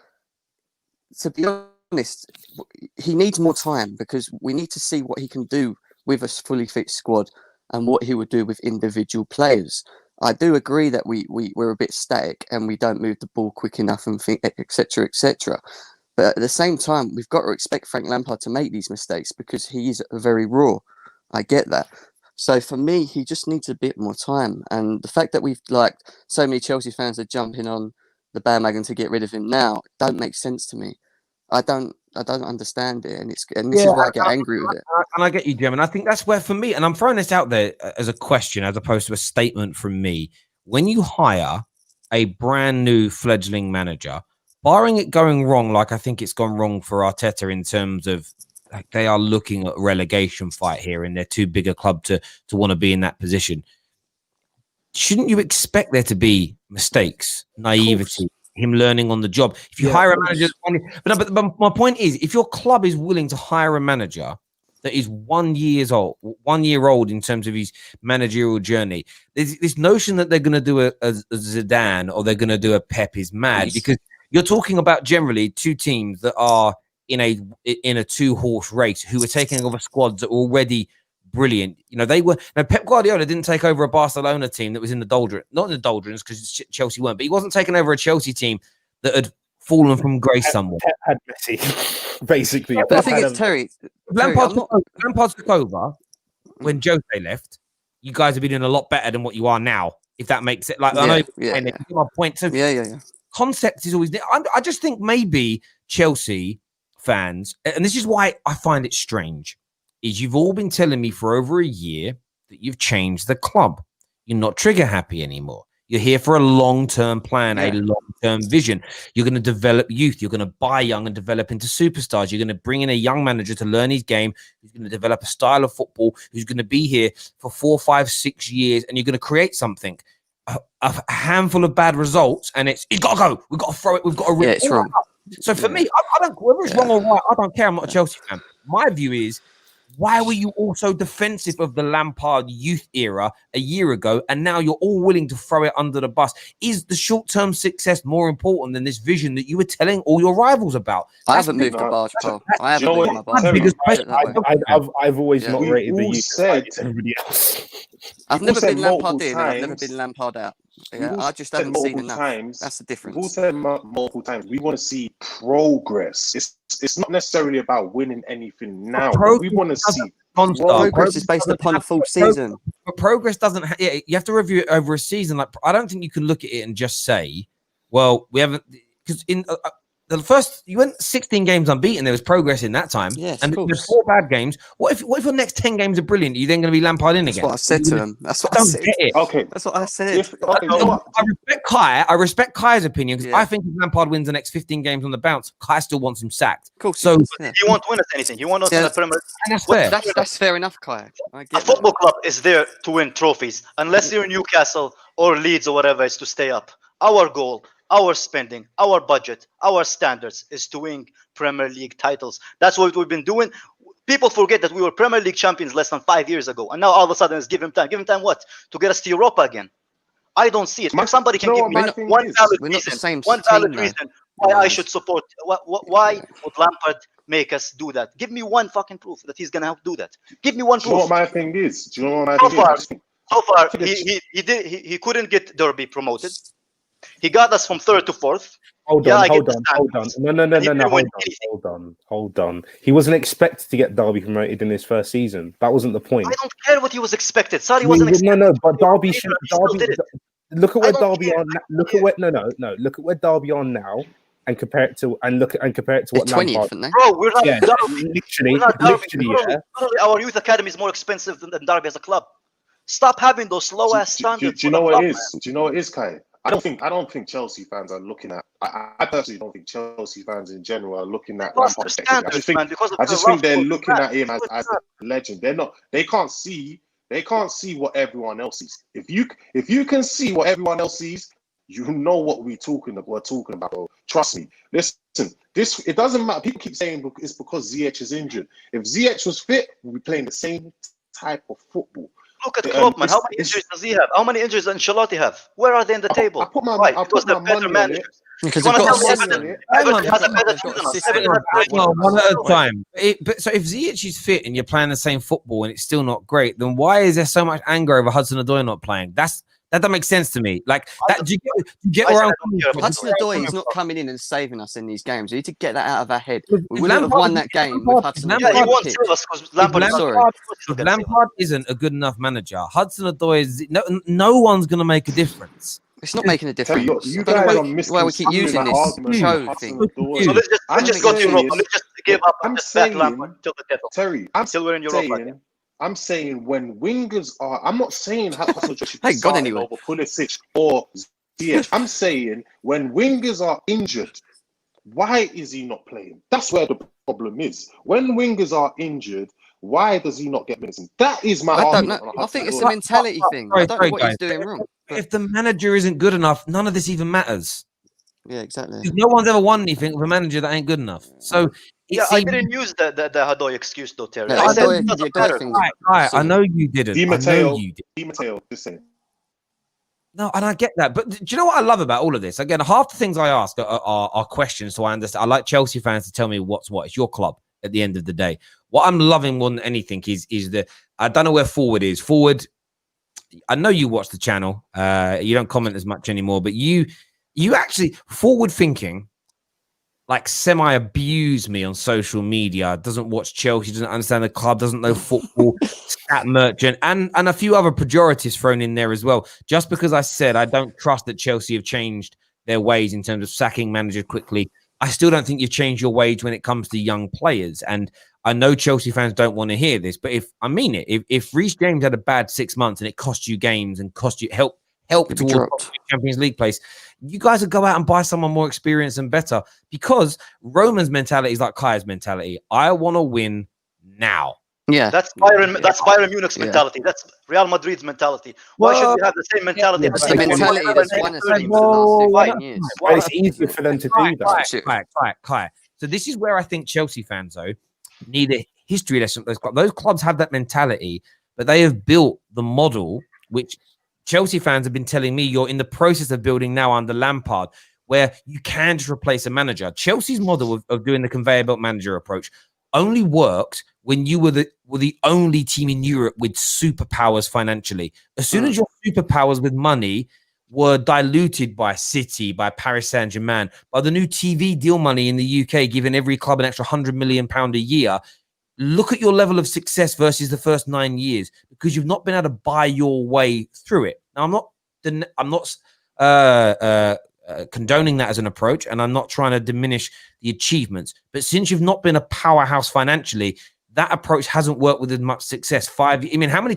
to be honest, he needs more time because we need to see what he can do with a fully fit squad and what he would do with individual players. I do agree that we're a bit static and we don't move the ball quick enough and think, etc., etc. But at the same time, we've got to expect Frank Lampard to make these mistakes because he is very raw. I get that. So for me, he just needs a bit more time. And the fact that we've so many Chelsea fans are jumping on the bandwagon to get rid of him now don't make sense to me. I don't understand it, and this is why I get angry with it. And I get you, Jim, and I think that's where, for me, and I'm throwing this out there as a question as opposed to a statement from me. When you hire a brand new fledgling manager, barring it going wrong, like I think it's gone wrong for Arteta in terms of like they are looking at a relegation fight here, and they're too big a club to want to be in that position. Shouldn't you expect there to be mistakes, naivety? Him learning on the job. If you hire a manager, but my point is, if your club is willing to hire a manager that is 1 year old in terms of his managerial journey, there's this notion that they're going to do a Zidane or they're going to do a Pep is mad, because you're talking about generally two teams that are in a 2-horse race who are taking over squads that are already brilliant. You know, Pep Guardiola didn't take over a Barcelona team that was in the doldrums, not in the doldrums because Chelsea weren't, but he wasn't taking over a Chelsea team that had fallen from grace somewhere. Pep had Messi, basically. But I think it's Terry. Lampard took over when Jose left. You guys have been doing a lot better than what you are now, if that makes it. Like, I know my point. So concept is always there. I just think maybe Chelsea fans, and this is why I find it strange, is you've all been telling me for over a year that you've changed the club. You're not trigger happy anymore. You're here for a long-term plan, a long-term vision. You're going to develop youth. You're going to buy young and develop into superstars. You're going to bring in a young manager to learn his game, who's going to develop a style of football, who's going to be here for 4, 5, 6 years, and you're going to create something. A handful of bad results, and it's got to go. We've got to throw it. We've got to rip it's wrong. So for me, I don't, whether it's wrong or right, I don't care. I'm not a Chelsea fan. My view is, why were you all so defensive of the Lampard youth era a year ago, and now you're all willing to throw it under the bus? Is the short-term success more important than this vision that you were telling all your rivals about? I haven't moved the barge, Paul. I haven't moved my barge. I've always not rated the youth said everybody else. I've never been Lampard in, I've never been Lampard out. Yeah, I just haven't seen enough. That's the difference. We've all said multiple times, we want to see progress. It's not necessarily about winning anything now. We want to see progress is based upon a full season. But progress doesn't. You have to review it over a season. Like, I don't think you can look at it and just say, "Well, we haven't." Because in the first, you went 16 games unbeaten. There was progress in that time, and there's 4 bad games. What if your next 10 games are brilliant? Are you then going to be Lampard in again? That's what I said to him. That's what I said. Get it. Okay, that's what I said. I respect Kai. I respect Kai's opinion, because I think if Lampard wins the next 15 games on the bounce, Kai still wants him sacked. Cool. So he won't win us anything. He won't win the Premier. And that's fair. That's fair enough, Kai. A football club is there to win trophies, unless you're Newcastle or Leeds or whatever. It's to stay up. Our goal, our spending, our budget, our standards is to win Premier League titles. That's what we've been doing. People forget that we were Premier League champions less than 5 years ago, and now all of a sudden it's give him time. Give him time what? To get us to Europa again? I don't see it. If somebody can give me one valid reason why I should support, why would Lampard make us do that? Give me one fucking proof that he's gonna do that. Give me one proof. Do you know what my thing is? Do you know what my thing is? So far, he couldn't get Derby promoted. He got us from 3rd to 4th. Hold on. No, hold on. He wasn't expected to get Derby promoted in his first season. That wasn't the point. I don't care what he was expected. Sorry, wasn't expected. No, but Derby should. Look at where Derby are. Look at where Derby are now, and compare it to what Lampard. Bro, we're not. Yeah, literally. Our youth academy is more expensive than Derby as a club. Stop having those low ass standards. Do you know what it is? Do you know what it is, Kai? I don't think Chelsea fans are looking at. I personally don't think Chelsea fans in general are looking at Lampard. I just think they're looking at him as a legend. They can't see what everyone else sees. If you can see what everyone else sees, you know what we're talking about. Bro. Trust me. Listen, it doesn't matter. People keep saying it's because Ziyech is injured. If Ziyech was fit, we'd be playing the same type of football. Look at Klopp, man. How many injuries does he have? How many injuries does Ancelotti have? Where are they in the table? I put my money on it. Because one at a time. So if Ziyech is fit and you're playing the same football and it's still not great, then why is there so much anger over Hudson-Odoi not playing? That's That doesn't make sense to me. Like that. Do you get I where said I'm I don't care about Hudson-Odoi is not coming in and saving us in these games. We need to get that out of our head. If We wouldn't have Lampard- won that game Lampard- with Hudson-Odoi Yeah, he on the won't pitch. save us because Lampard is Sorry. If Lampard isn't a good enough manager, Hudson-Odoi is no one's going to make a difference. It's not making a Terry, difference. you I don't know guys are why we keep misconstruing using my this argument show about thing. Hudson-Odoi. So let's just go to saying- Europa. Let's just give up I'm and just back saying- Lampard till the death. Terry, I'm Till we're in Europa again. saying, I'm saying when wingers are, I'm not saying Hudson-Odoi should be Ain't gone starting anywhere. over Pulisic or Ziyech. I'm saying when wingers are injured, why is he not playing? That's where the problem is. When wingers are injured, why does he not get minutes? That is my I don't argument. know. on I think it's a Hudson-Odoi. mentality thing. I don't know what he's doing wrong. But, If the manager isn't good enough, none of this even matters. yeah, exactly. Because no one's ever won anything with a manager that ain't good enough. So it Yeah, I seems- didn't use the Hadoi excuse though, Terry. No, I said Hadoi- it doesn't the Hadoi matter. thing's- I know you didn't. Di I know Matteo. you did. Di Matteo, just saying. No, and I get that. But do you know what I love about all of this? Again, half the things I ask are questions, so I understand. I like Chelsea fans to tell me what's what. It's your club at the end of the day. What I'm loving more than anything is the I don't know where forward is. Forward, I know you watch the channel. You don't comment as much anymore, but you actually forward thinking, like semi-abuse me on social media, doesn't watch Chelsea, doesn't understand the club, doesn't know football, stat merchant, and a few other pejoratives thrown in there as well. Just because I said I don't trust that Chelsea have changed their ways in terms of sacking managers quickly, I still don't think you've changed your ways when it comes to young players. And I know Chelsea fans don't want to hear this, but if Reece James had a bad 6 months and it cost you games and cost you help It'd be towards dropped. Champions League place, you guys would go out and buy someone more experienced and better, because Roman's mentality is like Kai's mentality. I want to win now. Yeah. That's Bayern Munich's mentality. That's Real Madrid's mentality. Why should we have the same mentality? That's the mentality that's won us games the last 15 years. And it's easier for them to do that. Kai. So this is where I think Chelsea fans, though, need a history lesson. Those clubs have that mentality, but they have built the model, which Chelsea fans have been telling me you're in the process of building now under Lampard, where you can just replace a manager. Chelsea's model of doing the conveyor belt manager approach only worked when you were the only team in Europe with superpowers financially. As soon as your superpowers with money were diluted by City, by Paris Saint-Germain, by the new TV deal money in the UK, giving every club an extra £100 million a year, look at your level of success versus the first 9 years, because you've not been able to buy your way through it. Now, I'm not condoning that as an approach, and I'm not trying to diminish the achievements. But since you've not been a powerhouse financially, that approach hasn't worked with as much success. How many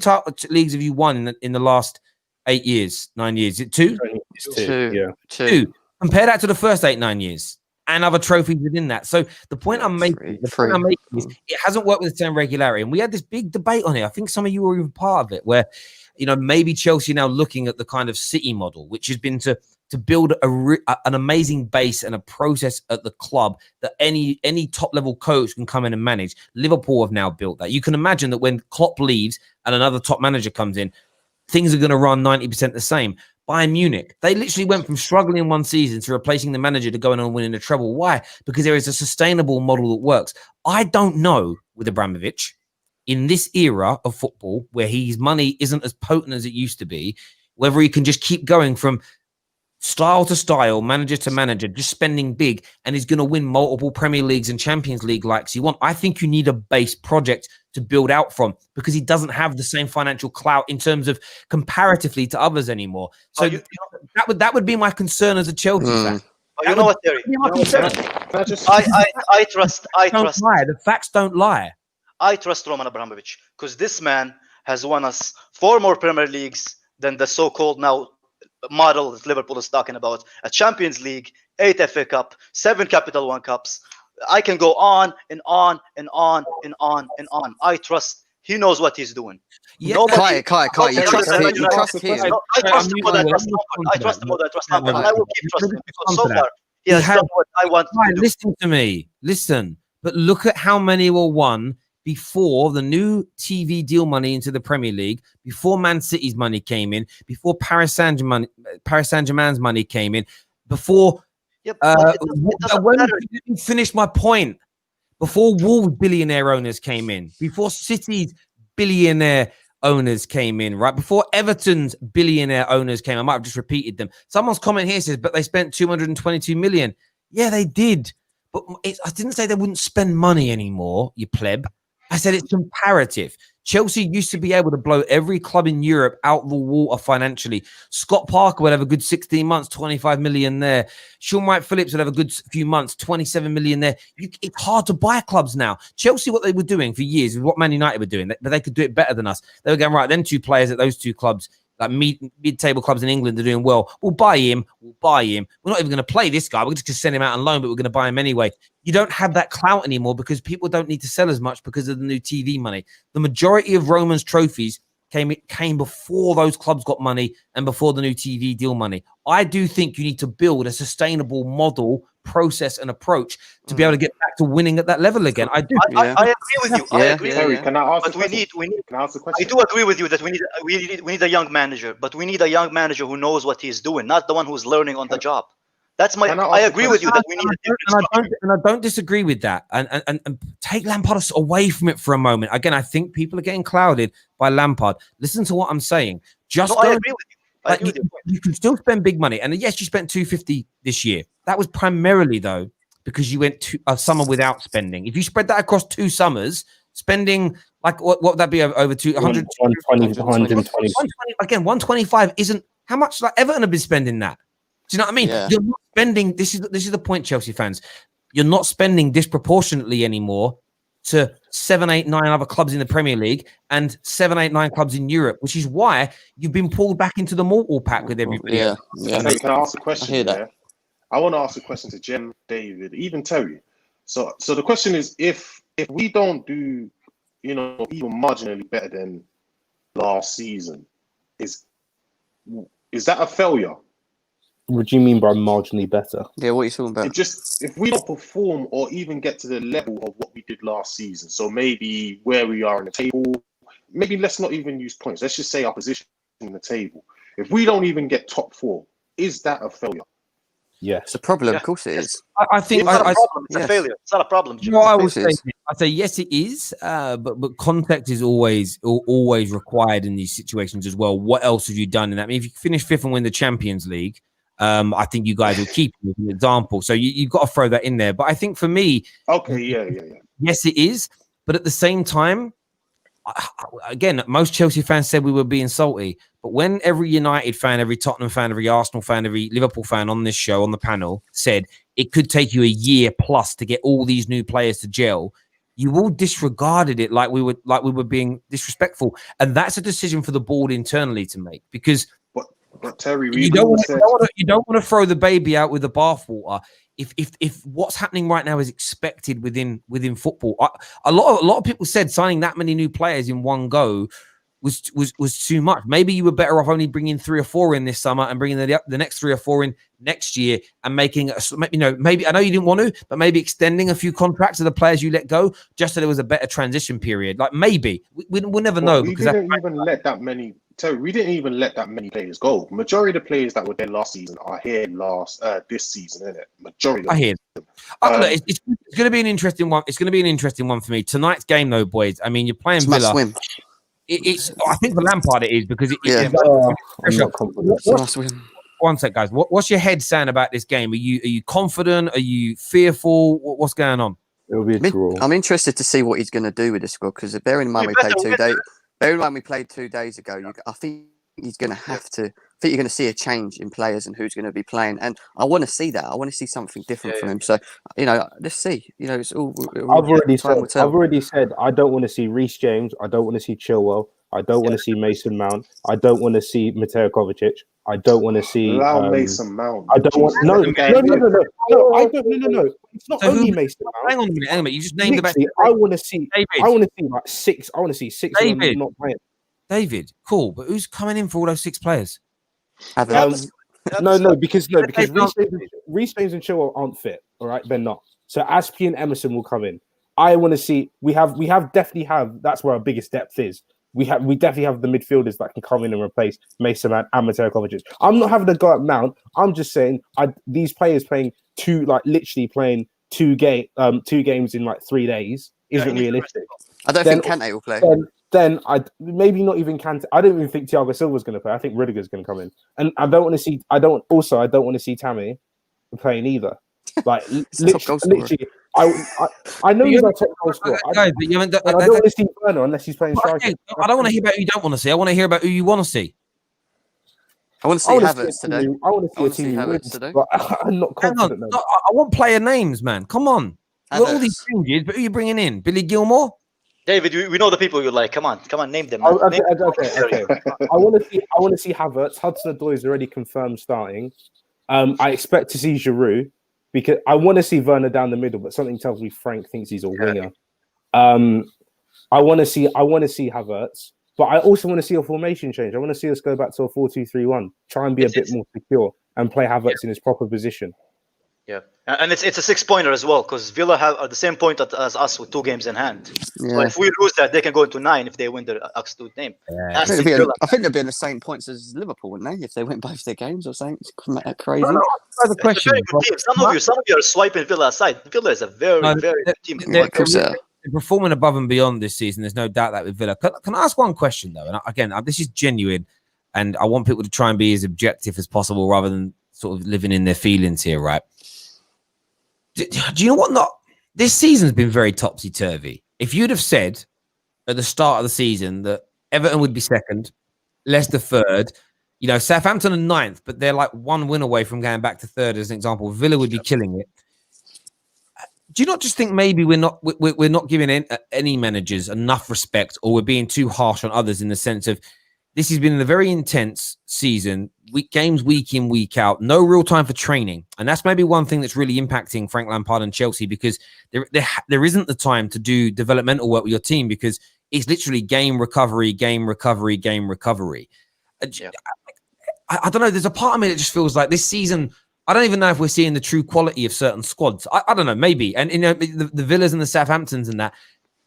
leagues have you won in the last 8 years, 9 years? Is it two? It's two. Yeah. Two. Compare that to the first 8-9 years. And other trophies within that. So the point I'm making is it hasn't worked with the same regularity. And we had this big debate on it. I think some of you were even part of it, where maybe Chelsea now looking at the kind of City model, which has been to build an amazing base and a process at the club that any top level coach can come in and manage. Liverpool have now built that. You can imagine that when Klopp leaves and another top manager comes in, things are going to run 90% the same. Bayern Munich, they literally went from struggling one season to replacing the manager to going on and winning the treble. Why? Because there is a sustainable model that works. I don't know with Abramovich in this era of football where his money isn't as potent as it used to be, whether he can just keep going from style to style, manager to manager, just spending big, and he's going to win multiple Premier Leagues and Champions League likes he want. I think you need a base project to build out from, because he doesn't have the same financial clout in terms of comparatively to others anymore. So that would be my concern as a Chelsea fan. You know what, Terry? I trust. The facts don't lie. I trust Roman Abramovich, because this man has won us 4 more Premier Leagues than the so-called now model that Liverpool is talking about. A Champions League, 8 FA Cup, 7 Capital One Cups. I can go on and on and on and on and on. I trust he knows what he's doing. Yeah, Kai, you trust him. You trust him. I trust him more than I trust Lampard. I trust him more than I trust Lampard. And I will keep trusting him, because so far he has done what I want to do. Listen to me. Listen. But look at how many were won before the new TV deal money into the Premier League, before Man City's money came in, before Paris Saint-Germain's money came in, before I won't finish my point. Before Wolves billionaire owners came in, before City's billionaire owners came in, right? Before Everton's billionaire owners came, I might have just repeated them. Someone's comment here says, but they spent 222 million. Yeah, they did. But I didn't say they wouldn't spend money anymore, you pleb. I said it's comparative. Chelsea used to be able to blow every club in Europe out the water financially. Scott Parker would have a good 16 months, 25 million there. Sean Wright-Phillips would have a good few months, 27 million there. It's hard to buy clubs now. Chelsea, what they were doing for years is what Man United were doing, but they could do it better than us. They were going, right, them two players at those two clubs, like mid-table clubs in England, are doing well. We'll buy him. We're not even going to play this guy. We're just going to send him out on loan, but we're going to buy him anyway. You don't have that clout anymore because people don't need to sell as much because of the new TV money. The majority of Roman's trophies came before those clubs got money and before the new TV deal money. I do think you need to build a sustainable model, process, and approach to be able to get back to winning at that level again. I do. I agree with you. I agree. Terry, can I ask But a question? Can I ask a question? I do agree with you that we need a young manager, but we need a young manager who knows what he's doing, not the one who's learning on the job. That's my. I agree with you that we need. And I don't disagree with that. And take Lampard away from it for a moment. Again, I think people are getting clouded by Lampard. Listen to what I'm saying. I agree with you. You can still spend big money, and yes, you spent 250 this year. That was primarily though because you went to a summer without spending. If you spread that across 2 summers, spending like what would that be over 200? 120. Again, 125 isn't how much. Like Everton have been spending that. Do you know what I mean? Yeah. You're not spending. This is the point, Chelsea fans. You're not spending disproportionately anymore to 7, 8, 9 other clubs in the Premier League and 7, 8, 9 clubs in Europe, which is why you've been pulled back into the mortal pack with everybody. Yeah. Can I ask a question? I want to ask a question to Jem, David, even Terry. So the question is, if we don't do, even marginally better than last season, is that a failure? What do you mean by marginally better? Yeah, what are you talking about? If we don't perform or even get to the level of what we did last season, so maybe where we are in the table, maybe let's not even use points. Let's just say our position in the table. If we don't even get top 4, is that a failure? Yes. It's a problem. Of course it is. I think it's not a problem. It's a failure. It's not a problem. I'd say yes, it is. But context is always required in these situations as well. What else have you done in that? I mean, if you finish 5th and win the Champions League, I think you guys will keep it as an example. So you've got to throw that in there. But I think for me, yes, it is. But at the same time, again, most Chelsea fans said we were being salty. But when every United fan, every Tottenham fan, every Arsenal fan, every Liverpool fan on this show, on the panel, said it could take you a year plus to get all these new players to gel, you all disregarded it like we were being disrespectful. And that's a decision for the board internally to make because But Terry, you don't want to throw the baby out with the bathwater. If what's happening right now is expected within football, a lot of people said signing that many new players in one go was too much. Maybe you were better off only bringing 3 or 4 in this summer and bringing the next 3 or 4 in next year and making maybe I know you didn't want to, but maybe extending a few contracts of the players you let go just so there was a better transition period. Like maybe we'll never know. We didn't even let that many. Terry, we didn't even let that many players go. Majority of the players that were there last season are here this season, isn't it? Majority. I hear. Look, it's going to be an interesting one. It's going to be an interesting one for me. Tonight's game, though, boys. I mean, you're playing Villa. It's. I think for Lampard it is because one sec, guys. What's your head saying about this game? Are you confident? Are you fearful? What's going on? It'll be a draw. I'm interested to see what he's going to do with this squad because bearing in mind we played 2 days. Bearing in mind we played 2 days ago, I think he's going to have to. I think you're going to see a change in players and who's going to be playing, and I want to see that. I want to see something different from him. So let's see. It's all. I've already said I don't want to see Reece James. I don't want to see Chilwell. I don't want to see Mason Mount. I don't want to see Mateo Kovacic. I don't want to see Mason Mount. I don't want no. It's not only Mason Mount. Hang on a minute. You just named the best. I want to see like 6. I want to see 6 David. Not playing. David, cool, but who's coming in for all those 6 players? Because Reece James and Chilwell aren't fit. All right, they're not. So Aspie and Emerson will come in. I want to see. We definitely have. That's where our biggest depth is. We definitely have the midfielders that can come in and replace Mason Mount and Mateo Kovacic. I'm not having a go at Mount. I'm just saying these players playing literally playing 2 games in like 3 days isn't realistic. I don't think Kante will play. then I'd maybe not even Kante. I don't even think Thiago Silva's going to play. I think Rudiger's going to come in, and I don't want to see. I don't want to see Tammy playing either. Like literally, I know he's our top goal scorer. I don't want to see Werner unless he's playing striker. I don't want to hear about who you don't want to see. I want to hear about who you want to see. I want to see Havertz today. I want to see Havertz today. But I'm not confident. I want player names, man. Come on. All these changes, but who are you bringing in? Billy Gilmore? David, we know the people you like. Come on, name them. Okay. I want to see Havertz. Hudson-Odoi is already confirmed starting. I expect to see Giroud because I want to see Werner down the middle, but something tells me Frank thinks he's a winger. I want to see Havertz, but I also want to see a formation change. I want to see us go back to a 4-2-3-1, try and be a bit more secure and play Havertz in his proper position. Yeah, and it's a 6-pointer as well because Villa are the same point as us with 2 games in hand. Yeah. So if we lose that, they can go into 9 if they win their absolute name. Yeah. I think they'd be in the same points as Liverpool, wouldn't they? If they win both their games or something crazy. That's the question. Some of you are swiping Villa aside. Villa is a very good team. They're performing above and beyond this season. There's no doubt that with Villa. Can I ask one question though? And again, this is genuine, and I want people to try and be as objective as possible rather than sort of living in their feelings here, right? Do you know what? This season's been very topsy-turvy. If you'd have said at the start of the season that Everton would be second, Leicester third, Southampton are 9th, but they're like 1 win away from going back to third, as an example. Villa would be killing it. Do you not just think maybe we're not giving any managers enough respect, or we're being too harsh on others in the sense of this has been a very intense season, games week in, week out, no real time for training. And that's maybe one thing that's really impacting Frank Lampard and Chelsea, because there isn't the time to do developmental work with your team because it's literally game recovery. Yeah. I don't know. There's a part of me that just feels like this season, I don't even know if we're seeing the true quality of certain squads. I don't know, maybe. And, the Villas and the Southamptons and that,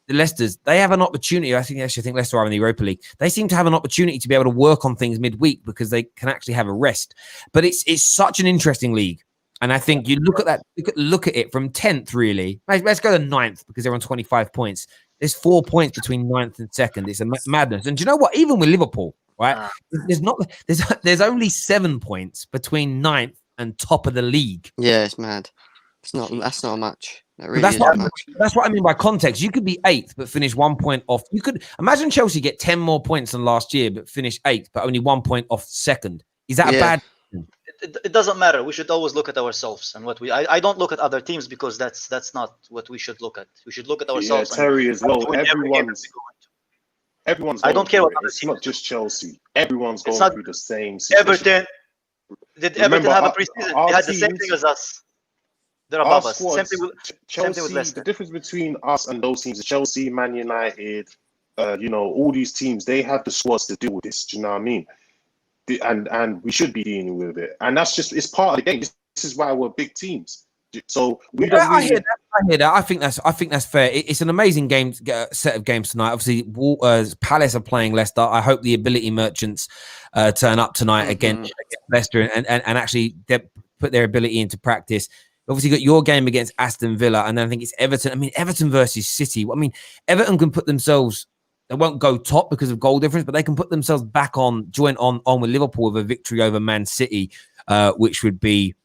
the Leicesters, they have an opportunity. I think Leicester are in the Europa League. They seem to have an opportunity to be able to work on things midweek because they can actually have a rest. But it's such an interesting league. And I think you look at it from 10th, really. Let's go to 9th because they're on 25 points. There's 4 points between 9th and 2nd. It's a madness. And do you know what? Even with Liverpool, right? There's only 7 points between 9th and top of the league. Yeah, it's mad. That's not much. Really that's what I mean by context. You could be 8th but finish 1 point off. You could imagine Chelsea get 10 more points than last year but finish 8th but only 1 point off 2nd. Is that a bad? It doesn't matter. We should always look at ourselves and what I don't look at other teams because that's not what we should look at. We should look at ourselves. Yeah, Terry as well. Everyone's. I don't care what other it's teams. Not just Chelsea. Everyone's going through the same situation. Everton. Did Everton have a preseason? They had the same thing as us. They're above us. Same thing with Leicester. The difference between us and those teams, Chelsea, Man United, all these teams, they have the squads to deal with this. Do you know what I mean? And we should be dealing with it. And it's part of the game. This is why we're big teams. So we don't. I hear that. I think that's fair. It's an amazing set of games tonight. Obviously, Palace are playing Leicester. I hope the ability merchants turn up tonight against Leicester and actually put their ability into practice. Obviously, got your game against Aston Villa, and then I think it's Everton. I mean, Everton versus City. I mean, Everton can put themselves. They won't go top because of goal difference, but they can put themselves back joint on with Liverpool with a victory over Man City, which would be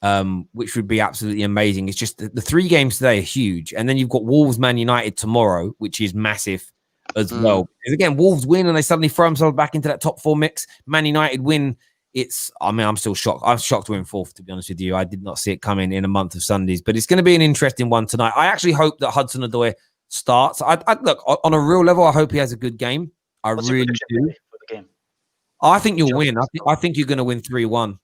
absolutely amazing. It's just the 3 games today are huge, and then you've got Wolves, Man United tomorrow, which is massive as well. Because again, Wolves win and they suddenly throw themselves back into that top 4 mix. Man United win. I'm still shocked. I'm shocked we're in 4th, to be honest with you. I did not see it coming in a month of Sundays, but it's going to be an interesting one tonight. I actually hope that Hudson-Odoi starts. I look, on a real level, I hope he has a good game. What's really do. For the game? I think you'll win. I think you're going to win 3-1.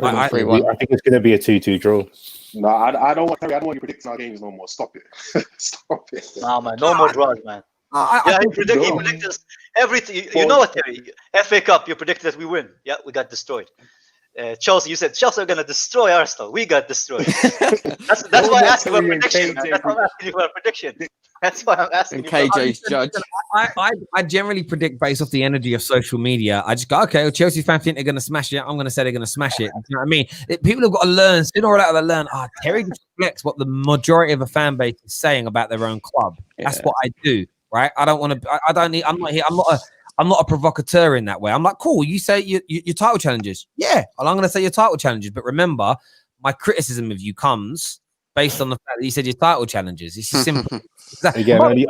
I think it's going to be a 2-2 draw. No, I don't want you predicting our games no more. Stop it. Stop it. Nah, man. No more draws, man. He predicted us everything. You know what, Terry? FA Cup, you predicted that we win. Yeah, we got destroyed. Chelsea, you said Chelsea are going to destroy Arsenal. We got destroyed. That's why I'm asking for a prediction. That's why I'm asking you for a prediction. That's why I'm asking you. KJ's judge. I generally predict based off the energy of social media. I just go, okay, well, Chelsea fans think they're going to smash it. I'm going to say they're going to smash it. You know what I mean? People have got to learn. Sooner or later, they learn. Terry reflects what the majority of a fan base is saying about their own club. That's what I do. right? I don't want to. I don't need. I'm not here. I'm not a provocateur in that way. I'm like, cool. You say your title challenges. Yeah, I'm going to say your title challenges. But remember, my criticism of you comes based on the fact that you said your title challenges. It's simple. Again, only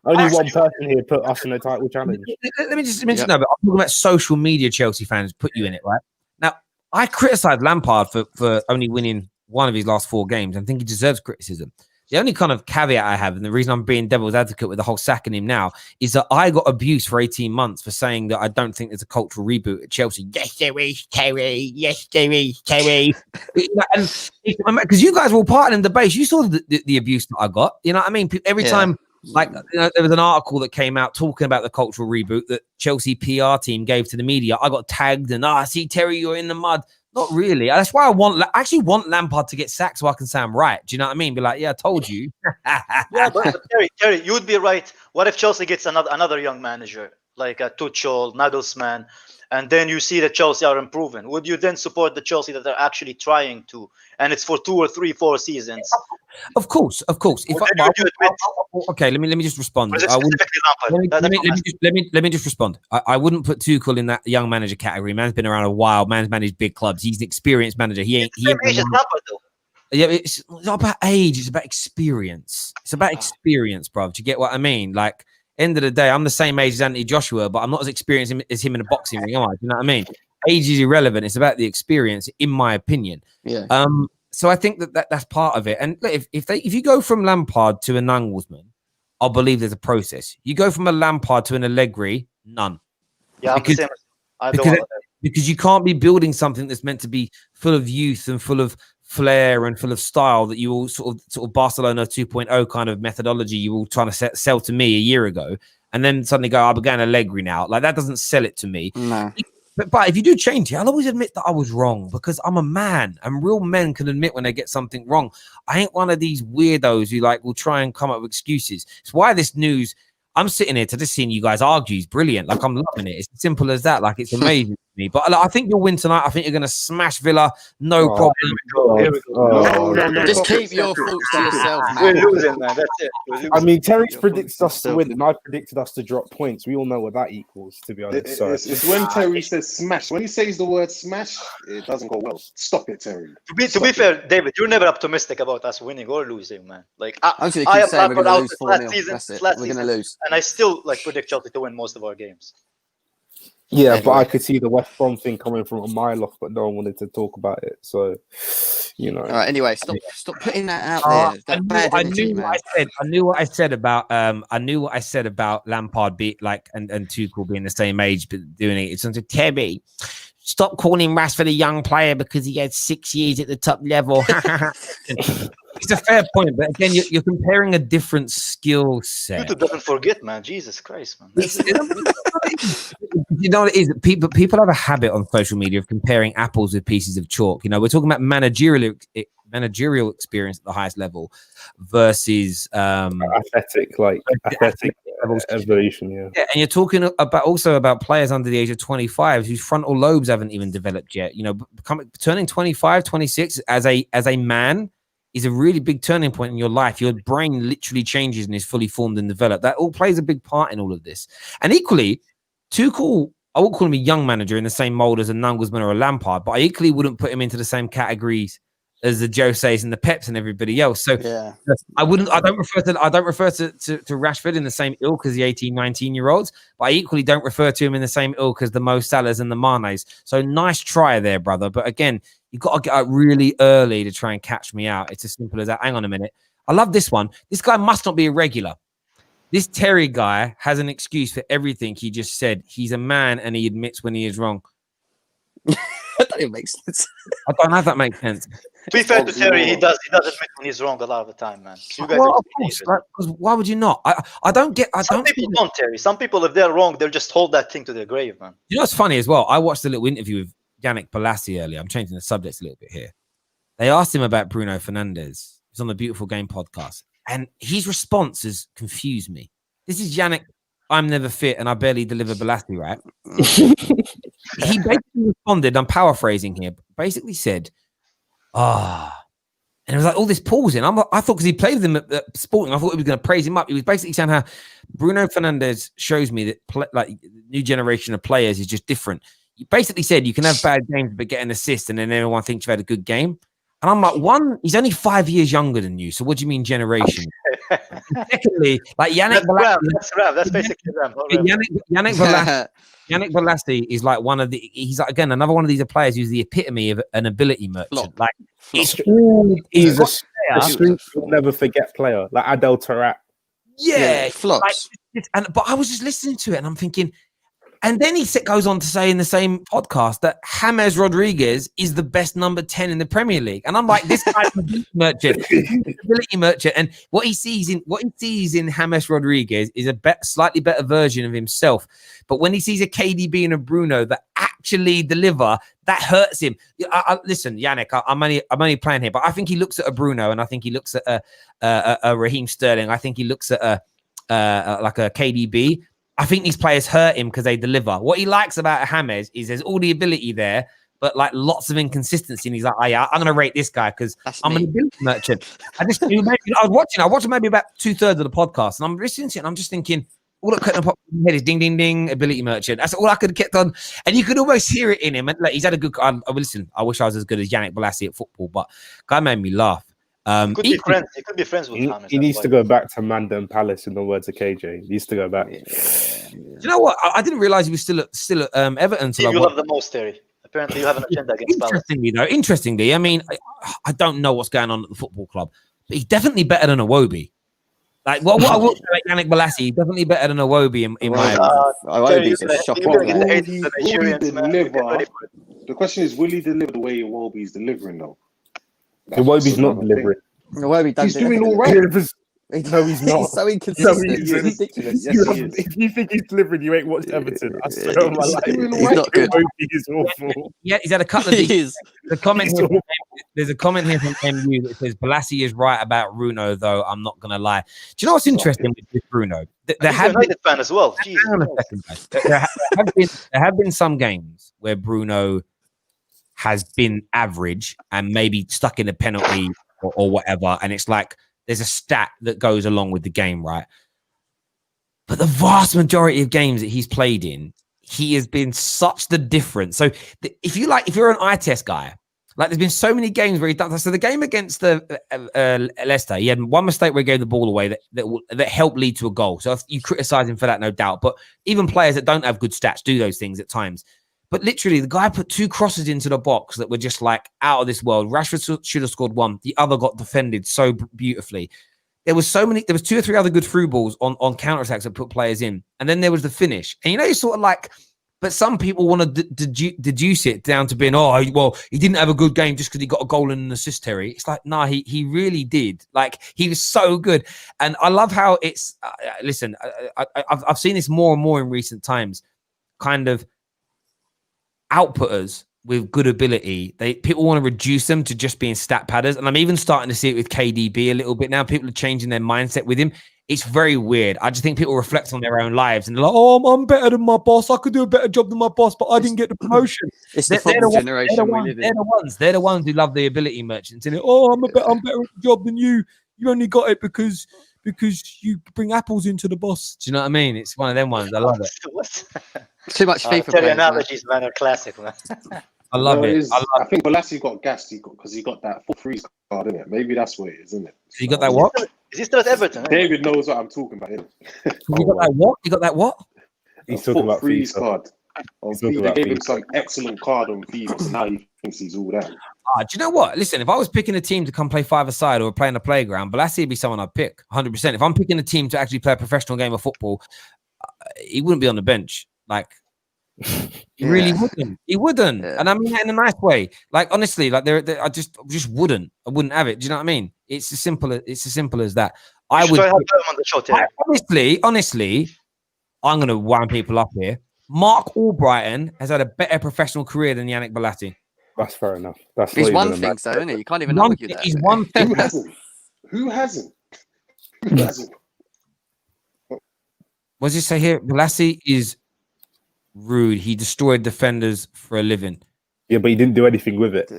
one person here put us in a title challenge. Let me just mention that. But I'm talking about social media Chelsea fans put you in it, right? Now, I criticized Lampard for only winning one of his last 4 games. I think he deserves criticism. The only kind of caveat I have, and the reason I'm being devil's advocate with the whole sacking him now, is that I got abused for 18 months for saying that I don't think there's a cultural reboot at Chelsea. Yes, there is, Terry. Yes, there is, Terry. Because you guys were all part in the debate. You saw the abuse that I got. You know what I mean? Every time, like, there was an article that came out talking about the cultural reboot that Chelsea PR team gave to the media. I got tagged and, see, Terry, you're in the mud. Not really. That's why I actually want Lampard to get sacked so I can say I'm right. Do you know what I mean? Be like, yeah, I told you. Yeah, but Terry, you'd be right. What if Chelsea gets another young manager like Tuchel, Nagelsmann, and then you see that Chelsea are improving? Would you then support the Chelsea that are actually trying to, and it's for 2 or 3, 4 seasons? Of course. Okay, let me just respond. Let me just respond. I wouldn't put Tuchel in that young manager category. Man's been around a while. Man's managed big clubs. He's an experienced manager. He ain't. Yeah, it's not about age. It's about experience. It's about experience, bro. Do you get what I mean? Like, end of the day, I'm the same age as Anthony Joshua, but I'm not as experienced as him in a boxing ring, am I? Do you know what I mean? Age is irrelevant. It's about the experience, in my opinion. Yeah. So I think that's part of it. And if you go from Lampard to a Nagelsmann, I'll believe there's a process. You go from a Lampard to an Allegri, none. Yeah, because you can't be building something that's meant to be full of youth and full of flair and full of style that you all sort of Barcelona 2.0 kind of methodology you all trying to sell to me a year ago, and then suddenly go, I'm going Allegri now. Like, that doesn't sell it to me. No. But if you do change it, I'll always admit that I was wrong, because I'm a man, and real men can admit when they get something wrong. I ain't one of these weirdos who will try and come up with excuses. It's why this news, I'm sitting here to just seeing you guys argue is brilliant. Like, I'm loving it. It's as simple as that. Like, it's amazing to me. But I think you'll win tonight. I think you're going to smash Villa. No problem. No, just keep your thoughts to yourself, man. We're losing, man. That's it. I mean, Terry's predicted us to win, and I predicted us to drop points. We all know what that equals, to be honest. It's when Terry says smash. When he says the word smash, it doesn't go well. Stop it, Terry. To be fair, David, you're never optimistic about us winning or losing, man. Like, I saying am we're going to lose 4-0. last season. That's it. We're going to lose. And I still predict Chelsea to win most of our games. Yeah, Anyway. but I could see the West Brom thing coming from a mile off, but no one wanted to talk about it. So, you know. All right. Anyway, stop putting that out there. I knew what I said about Lampard and Tuchel being the same age but doing it. It's something Terry. Stop calling Rashford a young player because he had 6 years at the top level. It's a fair point, but again, you're comparing a different skill set. Tuchel doesn't forget, man. Jesus Christ, man. You know what it is? People have a habit on social media of comparing apples with pieces of chalk. You know, we're talking about managerial experience at the highest level versus athletic evolution. Yeah, and you're talking about players under the age of 25 whose frontal lobes haven't even developed yet. You know, turning 25, 26 as a man is a really big turning point in your life. Your brain literally changes and is fully formed and developed. That all plays a big part in all of this. And equally, Tuchel, I won't call him a young manager in the same mold as a Nagelsmann or a Lampard, but I equally wouldn't put him into the same categories as the Jose's and the Peps and everybody else. So yeah. I don't refer to Rashford in the same ilk as the 18, 19-year-olds, but I equally don't refer to him in the same ilk as the Mo Salahs and the Manes. So nice try there, brother. But again, you've got to get out really early to try and catch me out. It's as simple as that. Hang on a minute. I love this one. This guy must not be a regular. This Terry guy has an excuse for everything he just said. He's a man and he admits when he is wrong. That don't make sense. I don't know if that makes sense. To be fair to Terry, he does admit when he's wrong a lot of the time, man. So you guys of course, because why would you not? I don't get. Some people don't, Terry. Some people, if they're wrong, they'll just hold that thing to their grave, man. You know what's funny as well? I watched a little interview with Yannick Bolasie earlier. I'm changing the subject a little bit here. They asked him about Bruno Fernandes. It's on the Beautiful Game podcast, and his response has confused me. This is Yannick. I'm never fit and I barely deliver Bolasie, right? He basically responded, I'm paraphrasing here, basically said, And it was like all this pausing. I thought because he played with him at Sporting, I thought he was going to praise him up. He was basically saying how Bruno Fernandes shows me that like new generation of players is just different. He basically said you can have bad games but get an assist, and then everyone thinks you've had a good game. And I'm like, one, he's only 5 years younger than you. So what do you mean generation? Secondly, like Yannick Ram. That's basically Ram. Yannick Bolasie is like he's like, again, another one of these players who's the epitome of an ability merchant. Flop. Like, He's a street will never forget player, like Adel Taarabt. Yeah, flops. But I was just listening to it and I'm thinking, and then he goes on to say in the same podcast that James Rodriguez is the best number 10 in the Premier League. And I'm like, this guy's an ability merchant. And what he sees in James Rodriguez is a slightly better version of himself. But when he sees a KDB and a Bruno that actually deliver, that hurts him. Listen, Yannick, I'm only playing here, but I think he looks at a Bruno, and I think he looks at a Raheem Sterling. I think he looks at like a KDB. I think these players hurt him because they deliver. What he likes about James is there's all the ability there, but like lots of inconsistency. And he's like, oh, yeah, I'm going to rate this guy because I'm an ability merchant. I watched maybe about 2/3 of the podcast, and I'm listening to it, and I'm just thinking, all that couldn't pop in my head is ding, ding, ding, ability merchant. That's all I could have kept on. And you could almost hear it in him. And like, he's had a good, listen, I wish I was as good as Yannick Bolasie at football, but guy made me laugh. He could be friends with James. He needs to go back to Mandan Palace, in the words of KJ. He needs to go back. Do you know what? I didn't realize he was still at Everton. You love the most, Terry. Apparently, you have an agenda against Palace. Interestingly, I mean, I don't know what's going on at the football club, but he's definitely better than Iwobi. Like what I will say, like Yannick Bolasie, definitely better than Iwobi in my opinion. Iwobi's a shocking player. The question is, will he deliver the way Iwobi's delivering though? Iwobi's not delivering. He's doing all right. No, he's not. He's so inconsistent. It's ridiculous. If you think he's delivering, you ain't watched Everton. I swear on my life. He's not good. He's awful. Yeah, he's had a couple of these. There's a comment here from MU that says Bolasie is right about Bruno, though. I'm not gonna lie. Do you know what's interesting with Bruno? There have been a fan as well. Hang on a second, guys. There have been some games where Bruno has been average and maybe stuck in a penalty or whatever, and it's like there's a stat that goes along with the game, right? But the vast majority of games that he's played in, he has been such the difference. So if you're an eye test guy, like there's been so many games where he's done that. So the game against the Leicester, he had one mistake where he gave the ball away that helped lead to a goal. So if you criticize him for that, no doubt. But even players that don't have good stats do those things at times. But literally, the guy put 2 crosses into the box that were just like out of this world. Rashford should have scored one. The other got defended so beautifully. There was 2 or 3 other good through balls on counter-attacks that put players in. And then there was the finish. And you know, it's sort of like, but some people want to deduce it down to being, he didn't have a good game just because he got a goal and an assist, Terry. It's like, nah, he really did. Like, he was so good. And I love how it's, listen, I've seen this more and more in recent times, kind of, outputters with good ability, people want to reduce them to just being stat padders, and I'm even starting to see it with KDB a little bit now. People are changing their mindset with him. It's very weird. I just think people reflect on their own lives and they're like, I'm better than my boss. I could do a better job than my boss, but I didn't get the promotion. It's the football generation we live in. They're the ones who love the ability merchants. And I'm better at the job than you. You only got it because you bring apples into the boss. Do you know what I mean? It's one of them ones. I love it. Too much FIFA players, analogies, man, are classic, man. I love it. I think Bolasie got gassed because he got that 4-3 card, isn't it? Maybe that's what it is, isn't it? So you got that what? Is he still at Everton? David knows what I'm talking about. You got that what? You got that what? He's talking about freeze FIFA. card. They gave him some excellent card on FIFA, so now he thinks he's all that. Do you know what? Listen, if I was picking a team to come play 5-a-side or play in a playground, Bolasie would be someone I'd pick 100%. If I'm picking a team to actually play a professional game of football, he wouldn't be on the bench. Like, he really wouldn't. He wouldn't. Yeah. And I mean that in a nice way. Like, honestly, like I just wouldn't. I wouldn't have it. Do you know what I mean? It's as simple as that. I would. On the show, honestly, I'm going to wind people up here. Mark Albrighton has had a better professional career than Yannick Bolasie. That's fair enough. He's one thing, though, isn't he? You can't even argue that. He's one thing. Who hasn't? What does it say here? Bolasie is rude. He destroyed defenders for a living. Yeah, but he didn't do anything with it.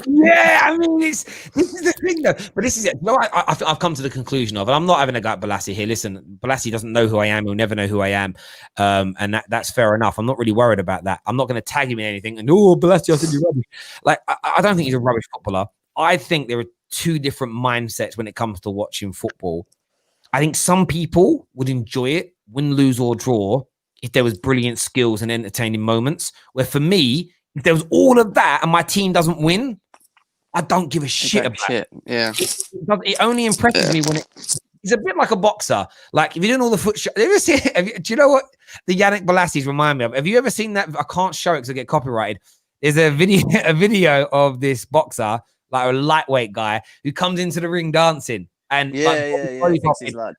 Yeah, I mean, this is the thing, though. But this is it. No, I've come to the conclusion of, and I'm not having a go at Balassi here. Listen, Balassi doesn't know who I am. He'll never know who I am. And that's fair enough. I'm not really worried about that. I'm not going to tag him in anything. And, Balassi, I said you're rubbish. Like, I don't think he's a rubbish footballer. I think there are two different mindsets when it comes to watching football. I think some people would enjoy it, win, lose, or draw, if there was brilliant skills and entertaining moments. Where for me, if there was all of that and my team doesn't win, I don't give a shit about it. Yeah. It only impresses me when it's a bit like a boxer. Like if you're doing all the foot shots, do you know what the Yannick Balassis remind me of? Have you ever seen that? I can't show it because I get copyrighted. There's a video of this boxer, like a lightweight guy, who comes into the ring dancing. And and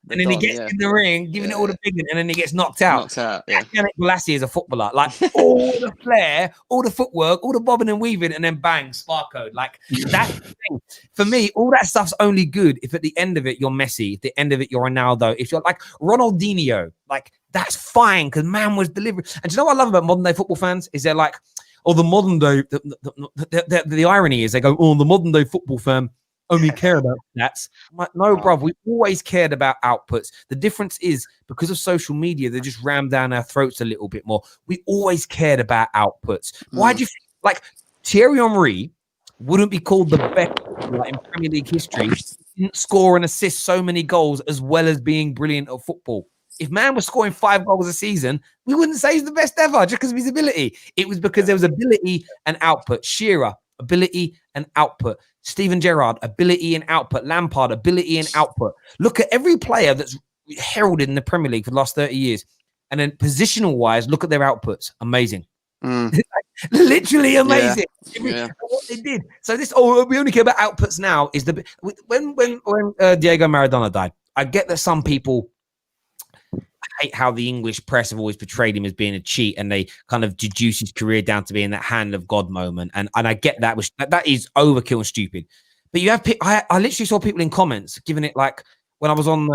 then he gets in the ring, giving it all the big, and then he gets knocked out. Yannick Balassi is a footballer, like all the flair, all the footwork, all the bobbing and weaving, and then bang, spark code. Like that's the thing. For me, all that stuff's only good if at the end of it you're Messi, at the end of it you're Ronaldo. If you're like Ronaldinho, like that's fine because man was delivering. And do you know what I love about modern day football fans is they're like, the modern day. The irony is they go, the modern day football fan only care about stats. I'm like, no, bruv, we always cared about outputs. The difference is because of social media, they just ram down our throats a little bit more. We always cared about outputs. Why do you think, like, Thierry Henry wouldn't be called the best in Premier League history? He didn't score and assist so many goals as well as being brilliant at football. If man was scoring 5 goals a season, we wouldn't say he's the best ever just because of his ability. It was because there was ability and output. Shearer, ability and output. Steven Gerrard, ability and output. Lampard, ability and output. Look at every player that's heralded in the Premier League for the last 30 years. And then positional-wise, look at their outputs. Amazing. Literally amazing. What they did. So this, we only care about outputs now, is the when Diego Maradona died. I get that some people hate how the English press have always portrayed him as being a cheat, and they kind of deduce his career down to being that hand of God moment. And I get that, which that is overkill and stupid. But you have, I literally saw people in comments giving it like when I was on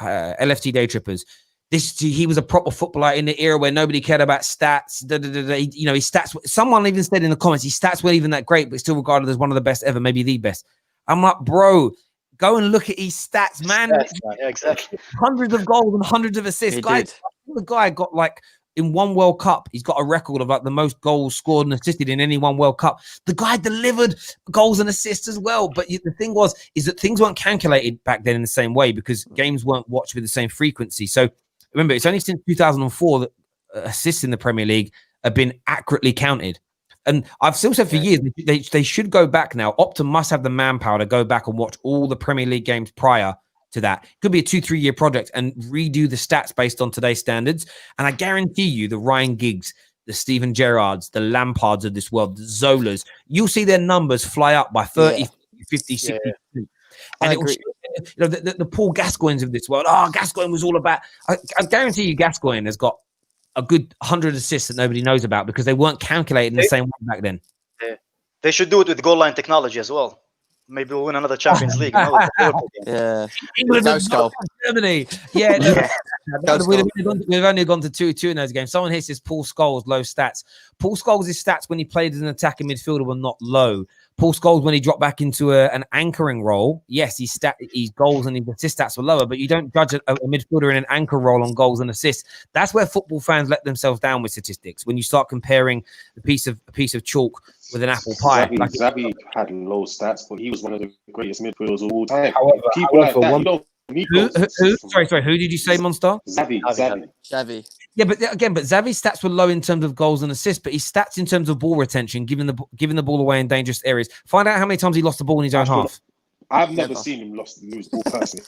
LFT Day Trippers. He was a proper footballer in the era where nobody cared about stats. His stats. Someone even said in the comments, his stats weren't even that great, but still regarded as one of the best ever, maybe the best. I'm like, bro, go and look at his stats, man. Yeah, exactly. Hundreds of goals and hundreds of assists. The guy got like in one World Cup, he's got a record of like the most goals scored and assisted in any one World Cup. The guy delivered goals and assists as well. But the thing is that things weren't calculated back then in the same way because games weren't watched with the same frequency. So remember, it's only since 2004 that assists in the Premier League have been accurately counted. And I've still said for years, they should go back now. Opta must have the manpower to go back and watch all the Premier League games prior to that. It could be a 2-3 year project and redo the stats based on today's standards. And I guarantee you the Ryan Giggs, the Steven Gerrards, the Lampards of this world, the Zolas, you'll see their numbers fly up by 30, 50, 60%. And it will show, the Paul Gascoignes of this world. Gascoigne was all about... I guarantee you Gascoigne has got a good 100 assists that nobody knows about because they weren't calculated in the same way back then. Yeah. They should do it with goal line technology as well. Maybe we'll win another Champions League. England, Germany. We've only gone to 2-2 in those games. Someone here says Paul Scholes, low stats. Paul Scholes' stats when he played as an attacking midfielder were not low. Paul Scholes, when he dropped back into an anchoring role, yes, his goals and his assist stats were lower, but you don't judge a midfielder in an anchor role on goals and assists. That's where football fans let themselves down with statistics. When you start comparing a piece of chalk with an apple pie. Xavi had low stats, but he was one of the greatest midfielders of all time. Sorry, who did you say, Monster? Xavi. Yeah, but Xavi's stats were low in terms of goals and assists, but his stats in terms of ball retention, giving the ball away in dangerous areas. Find out how many times he lost the ball in his own half. I've never seen him lose the ball personally.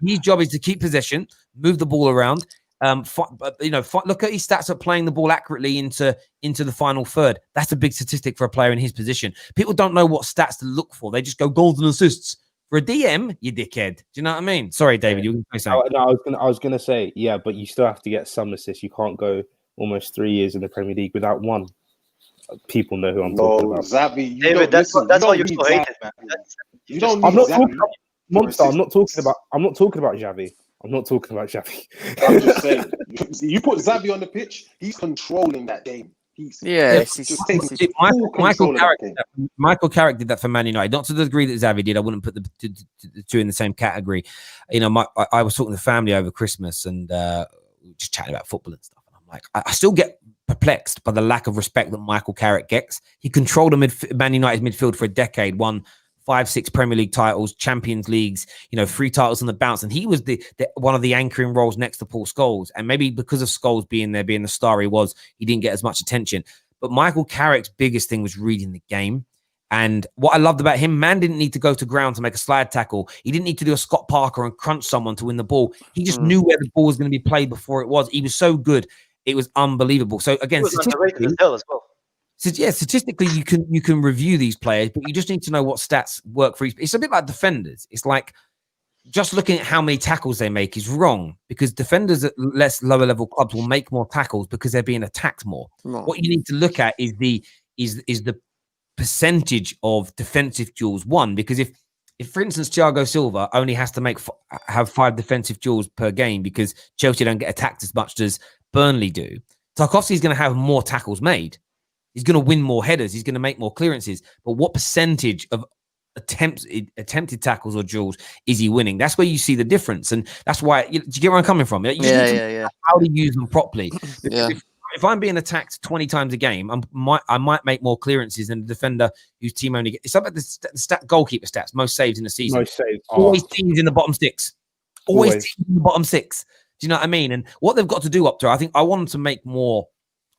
His job is to keep possession, move the ball around. Look at his stats at playing the ball accurately into the final third. That's a big statistic for a player in his position. People don't know what stats to look for. They just go goals and assists. For a DM, you dickhead. Do you know what I mean? Sorry, David, you were going to say something. No, I was going to say, yeah, but you still have to get some assists. You can't go almost 3 years in the Premier League without one. People know who I'm talking about. Xavi, David, that's why you're so hated, man. I'm not talking about Xavi. I'm not talking about Xavi. I'm just saying, you put Xavi on the pitch, he's controlling that game. Michael Carrick did that for Man United, not to the degree that Xavi did. I wouldn't put the two in the same category. You know, I was talking to the family over Christmas and just chatting about football and stuff. And I'm like, I still get perplexed by the lack of respect that Michael Carrick gets. He controlled Man United's midfield for a decade, won 5-6 Premier League titles, Champions Leagues, 3 titles on the bounce. And he was the one of the anchoring roles next to Paul Scholes. And maybe because of Scholes being there, being the star he was, he didn't get as much attention. But Michael Carrick's biggest thing was reading the game. And what I loved about him, man didn't need to go to ground to make a slide tackle. He didn't need to do a Scott Parker and crunch someone to win the ball. He just knew where the ball was going to be played before it was. He was so good. It was unbelievable. So again, statistically, as well. So yeah, statistically, you can review these players, but you just need to know what stats work for each. It's a bit like defenders. It's like just looking at how many tackles they make is wrong, because defenders at less lower level clubs will make more tackles because they're being attacked more. What you need to look at is the percentage of defensive duels won, because if for instance Thiago Silva only has to have 5 defensive duels per game because Chelsea don't get attacked as much as Burnley do, Tarkowski's going to have more tackles made. He's going to win more headers. He's going to make more clearances. But what percentage of attempted tackles or duels is he winning? That's where you see the difference. And that's why, do you get where I'm coming from? Yeah. How to use them properly. Yeah. If I'm being attacked 20 times a game, I might make more clearances than the defender whose team only gets. It's about the goalkeeper stats, most saves in the season. Most saves. Always teams in the bottom 6. Always teams in the bottom 6. Do you know what I mean? And what they've got to do up to, I think I want them to make more.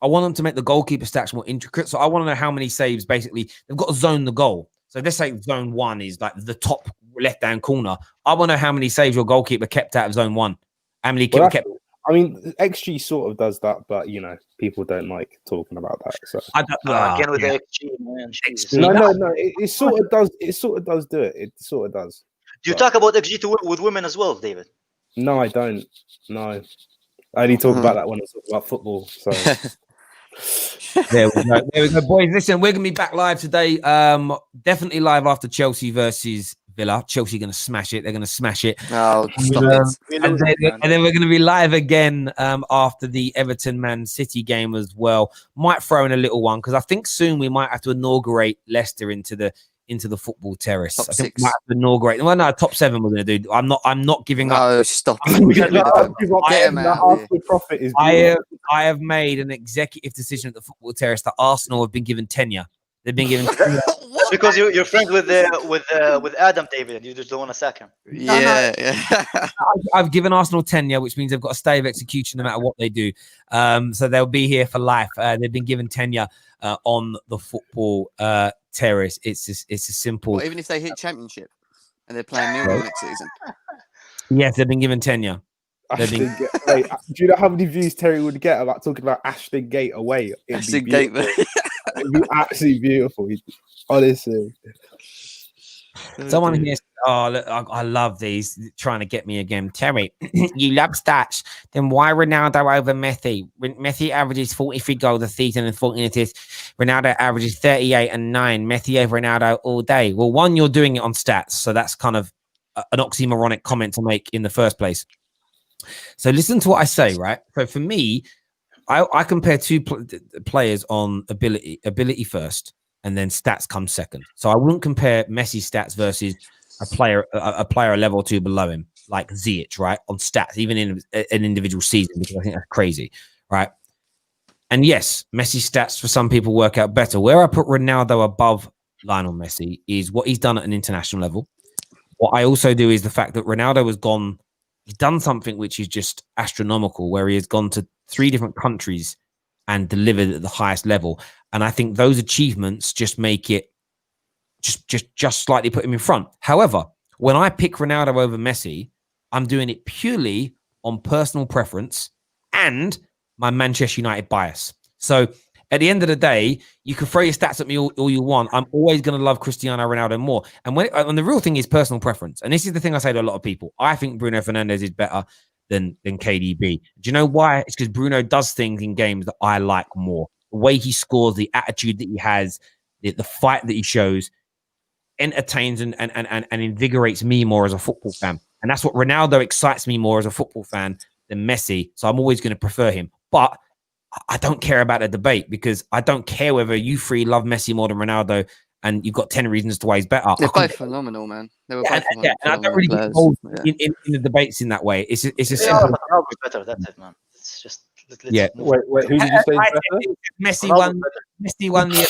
I want them to make the goalkeeper stats more intricate. So I want to know how many saves, basically, they've got to zone the goal. So let's say zone 1 is like the top left-hand corner. I want to know how many saves your goalkeeper kept out of zone 1. How many kept. I mean, XG sort of does that, but, people don't like talking about that. So again with the XG, man. No. It sort of does. It sort of does do it. It sort of does. Do you talk about XG with women as well, David? No, I don't. No. I only talk about that when I talk about football. So There we go, boys. Listen, we're gonna be back live today. Definitely live after Chelsea versus Villa. Chelsea gonna smash it. They're gonna smash it. Oh, stop it. And then we're gonna be live again after the Everton Man City game as well. Might throw in a little one because I think soon we might have to inaugurate Leicester into the football terrace. Top I think 6. we might have to inaugurate. Well, no, top 7 we're gonna do. I'm not giving up. No, stop. I have made an executive decision at the football terrace that Arsenal have been given tenure. They've been given tenure. Because you're friends with Adam, David, and you just don't want to sack him. Yeah. I've given Arsenal tenure, which means they've got a stay of execution no matter what they do. So they'll be here for life. They've been given tenure on the football terrace. It's a simple. Well, even if they hit Championship and they're playing Millwall next season. Yes, they've been given tenure. Wait, do you know how many views Terry would get about talking about Ashton Gate away? Ashton Gate, it'd be absolutely beautiful. Honestly. Someone here, look, I love these trying to get me again. Terry, you love stats. Then why Ronaldo over Messi? Messi averages 43 goals a season and 14 assists. Ronaldo averages 38 and 9. Messi over Ronaldo all day. Well, one, you're doing it on stats, so that's kind of an oxymoronic comment to make in the first place. So listen to what I say, right? So for me, I compare two players on ability first, and then stats come second. So I wouldn't compare Messi's stats versus a player a level or 2 below him, like Ziyech, right? On stats, even in an individual season, because I think that's crazy, right? And yes, Messi's stats for some people work out better. Where I put Ronaldo above Lionel Messi is what he's done at an international level. What I also do is the fact that Ronaldo has gone. He's done something which is just astronomical, where he has gone to 3 different countries and delivered at the highest level. And I think those achievements just make it just slightly put him in front. However, when I pick Ronaldo over Messi, I'm doing it purely on personal preference and my Manchester United bias. So at the end of the day, you can throw your stats at me all you want. I'm always going to love Cristiano Ronaldo more. And and the real thing is personal preference. And this is the thing I say to a lot of people. I think Bruno Fernandes is better than KDB. Do you know why? It's because Bruno does things in games that I like more. The way he scores, the attitude that he has, the fight that he shows, entertains and invigorates me more as a football fan. And that's what Ronaldo excites me more as a football fan than Messi. So I'm always going to prefer him. But I don't care about the debate because I don't care whether you three love Messi more than Ronaldo and you've got 10 reasons to why he's better. They're both phenomenal, man. They were both phenomenal. And I don't really get involved in the debates in that way. It's a simple. Ronaldo's better. That's it, man. It's just Yeah. Wait, who did you say? Messi won. Messi won the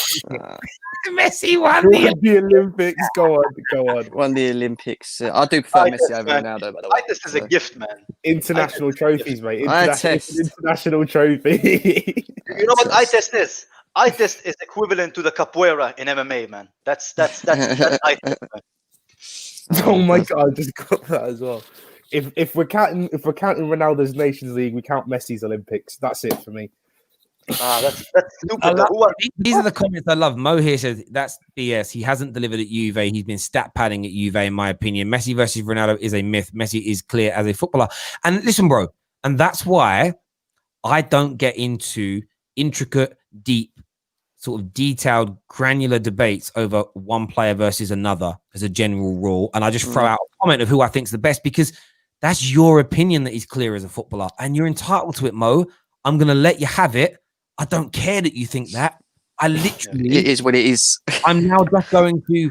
Messi won the Olympics. Go on. Won the Olympics. I do prefer Messi over Ronaldo, by the way. This is a gift, man. International trophies, mate. International trophy. You know what? I test this. I test is equivalent to the capoeira in MMA, man. That's I test, man. Oh my god, I just got that as well. If we're counting Ronaldo's Nations League, we count Messi's Olympics. That's it for me. That's stupid. These are the comments I love. Mo here says that's BS. He hasn't delivered at Juve. He's been stat padding at Juve, in my opinion. Messi versus Ronaldo is a myth. Messi is clear as a footballer. And listen, bro, and that's why I don't get into intricate, deep, sort of detailed, granular debates over one player versus another as a general rule. And I just throw out a comment of who I think's the best because that's your opinion that he's clear as a footballer. And you're entitled to it, Mo. I'm going to let you have it. I don't care that you think that. I literally... It is what it is. I'm now just going to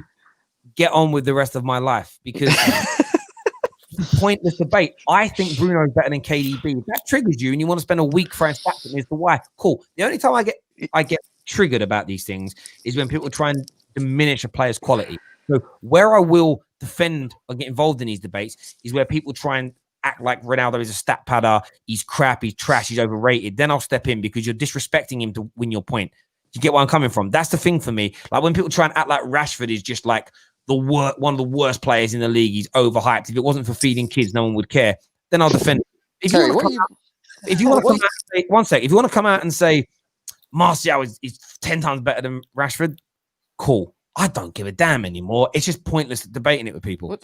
get on with the rest of my life because it's a pointless debate. I think Bruno is better than KDB. If that triggers you and you want to spend a week trying to stack it as to why, cool. The only time I get triggered about these things is when people try and diminish a player's quality. So where I will defend or get involved in these debates is where people try and act like Ronaldo is a stat padder, he's crap, he's trash, he's overrated. Then I'll step in because you're disrespecting him to win your point. You get where I'm coming from? That's the thing for me. Like when people try and act like Rashford is just like one of the worst players in the league, he's overhyped. If it wasn't for feeding kids, no one would care. Then I'll defend him. If you want to come out and say Martial is 10 times better than Rashford, cool. I don't give a damn anymore. It's just pointless debating it with people.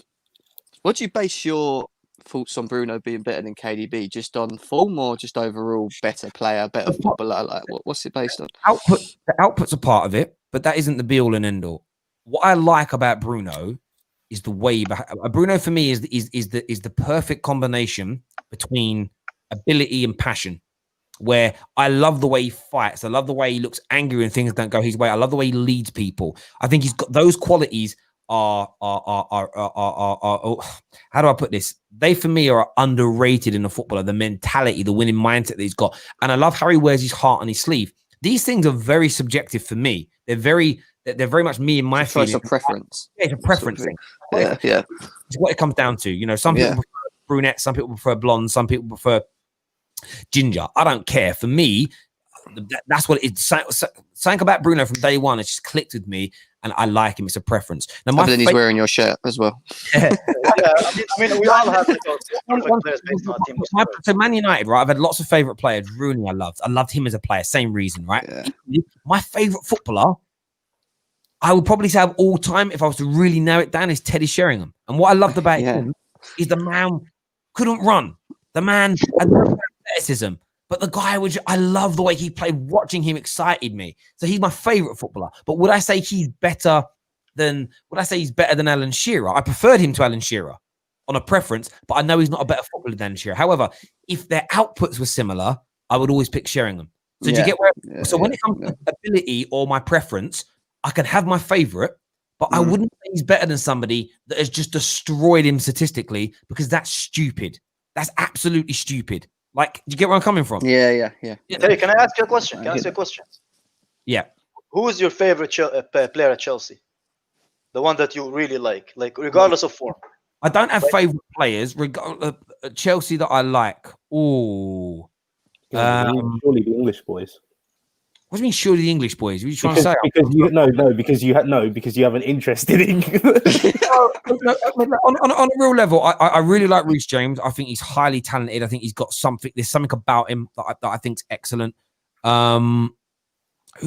What do you base your thoughts on Bruno being better than KDB? Just on form or just overall better player, better footballer? Like what's it based on? The output's a part of it, but that isn't the be all and end all. What I like about Bruno is the way Bruno for me is the perfect combination between ability and passion. Where I love the way he fights. I love the way he looks angry when things don't go his way. I love the way he leads people. I think he's got those qualities are how do I put this? They, for me, are underrated in a footballer. The mentality, the winning mindset that he's got. And I love how he wears his heart on his sleeve. These things are very subjective for me. They're very much me and my feeling. It's a preference. Yeah, it's a preference thing. Yeah. It's what it comes down to. You know, some people prefer brunette, some people prefer blonde, some people prefer ginger. I don't care. For me, that's what it's something about Bruno from day one. It just clicked with me, and I like him. It's a preference. Now, then he's wearing your shirt as well. I mean, we all have players based on our team. So Man United, right? I've had lots of favorite players. Rooney, I loved him as a player. Same reason, right? Yeah. My favorite footballer, I would probably say of all time, if I was to really narrow it down, is Teddy Sheringham. And what I loved about him is the man couldn't run. The man had no athleticism, but the guy I love the way he played. Watching him excited me. So he's my favorite footballer. But would I say he's better than Alan Shearer? I preferred him to Alan Shearer on a preference, but I know he's not a better footballer than Shearer. However, if their outputs were similar, I would always pick Sheringham. So do you get where? So when it comes to ability or my preference, I can have my favorite, but I wouldn't say he's better than somebody that has just destroyed him statistically, because that's stupid. That's absolutely stupid. Like, do you get where I'm coming from? Yeah. Hey, can I ask you a question? Yeah. Who is your favorite player at Chelsea? The one that you really like regardless of form. I don't have favorite players. Chelsea that I like. Oh, surely the English boys. What do you mean, surely the English boys? What are you trying to say? Because you have an interest in English. on a real level, I really like Reece James. I think he's highly talented. I think he's got something. There's something about him that I think's excellent. Who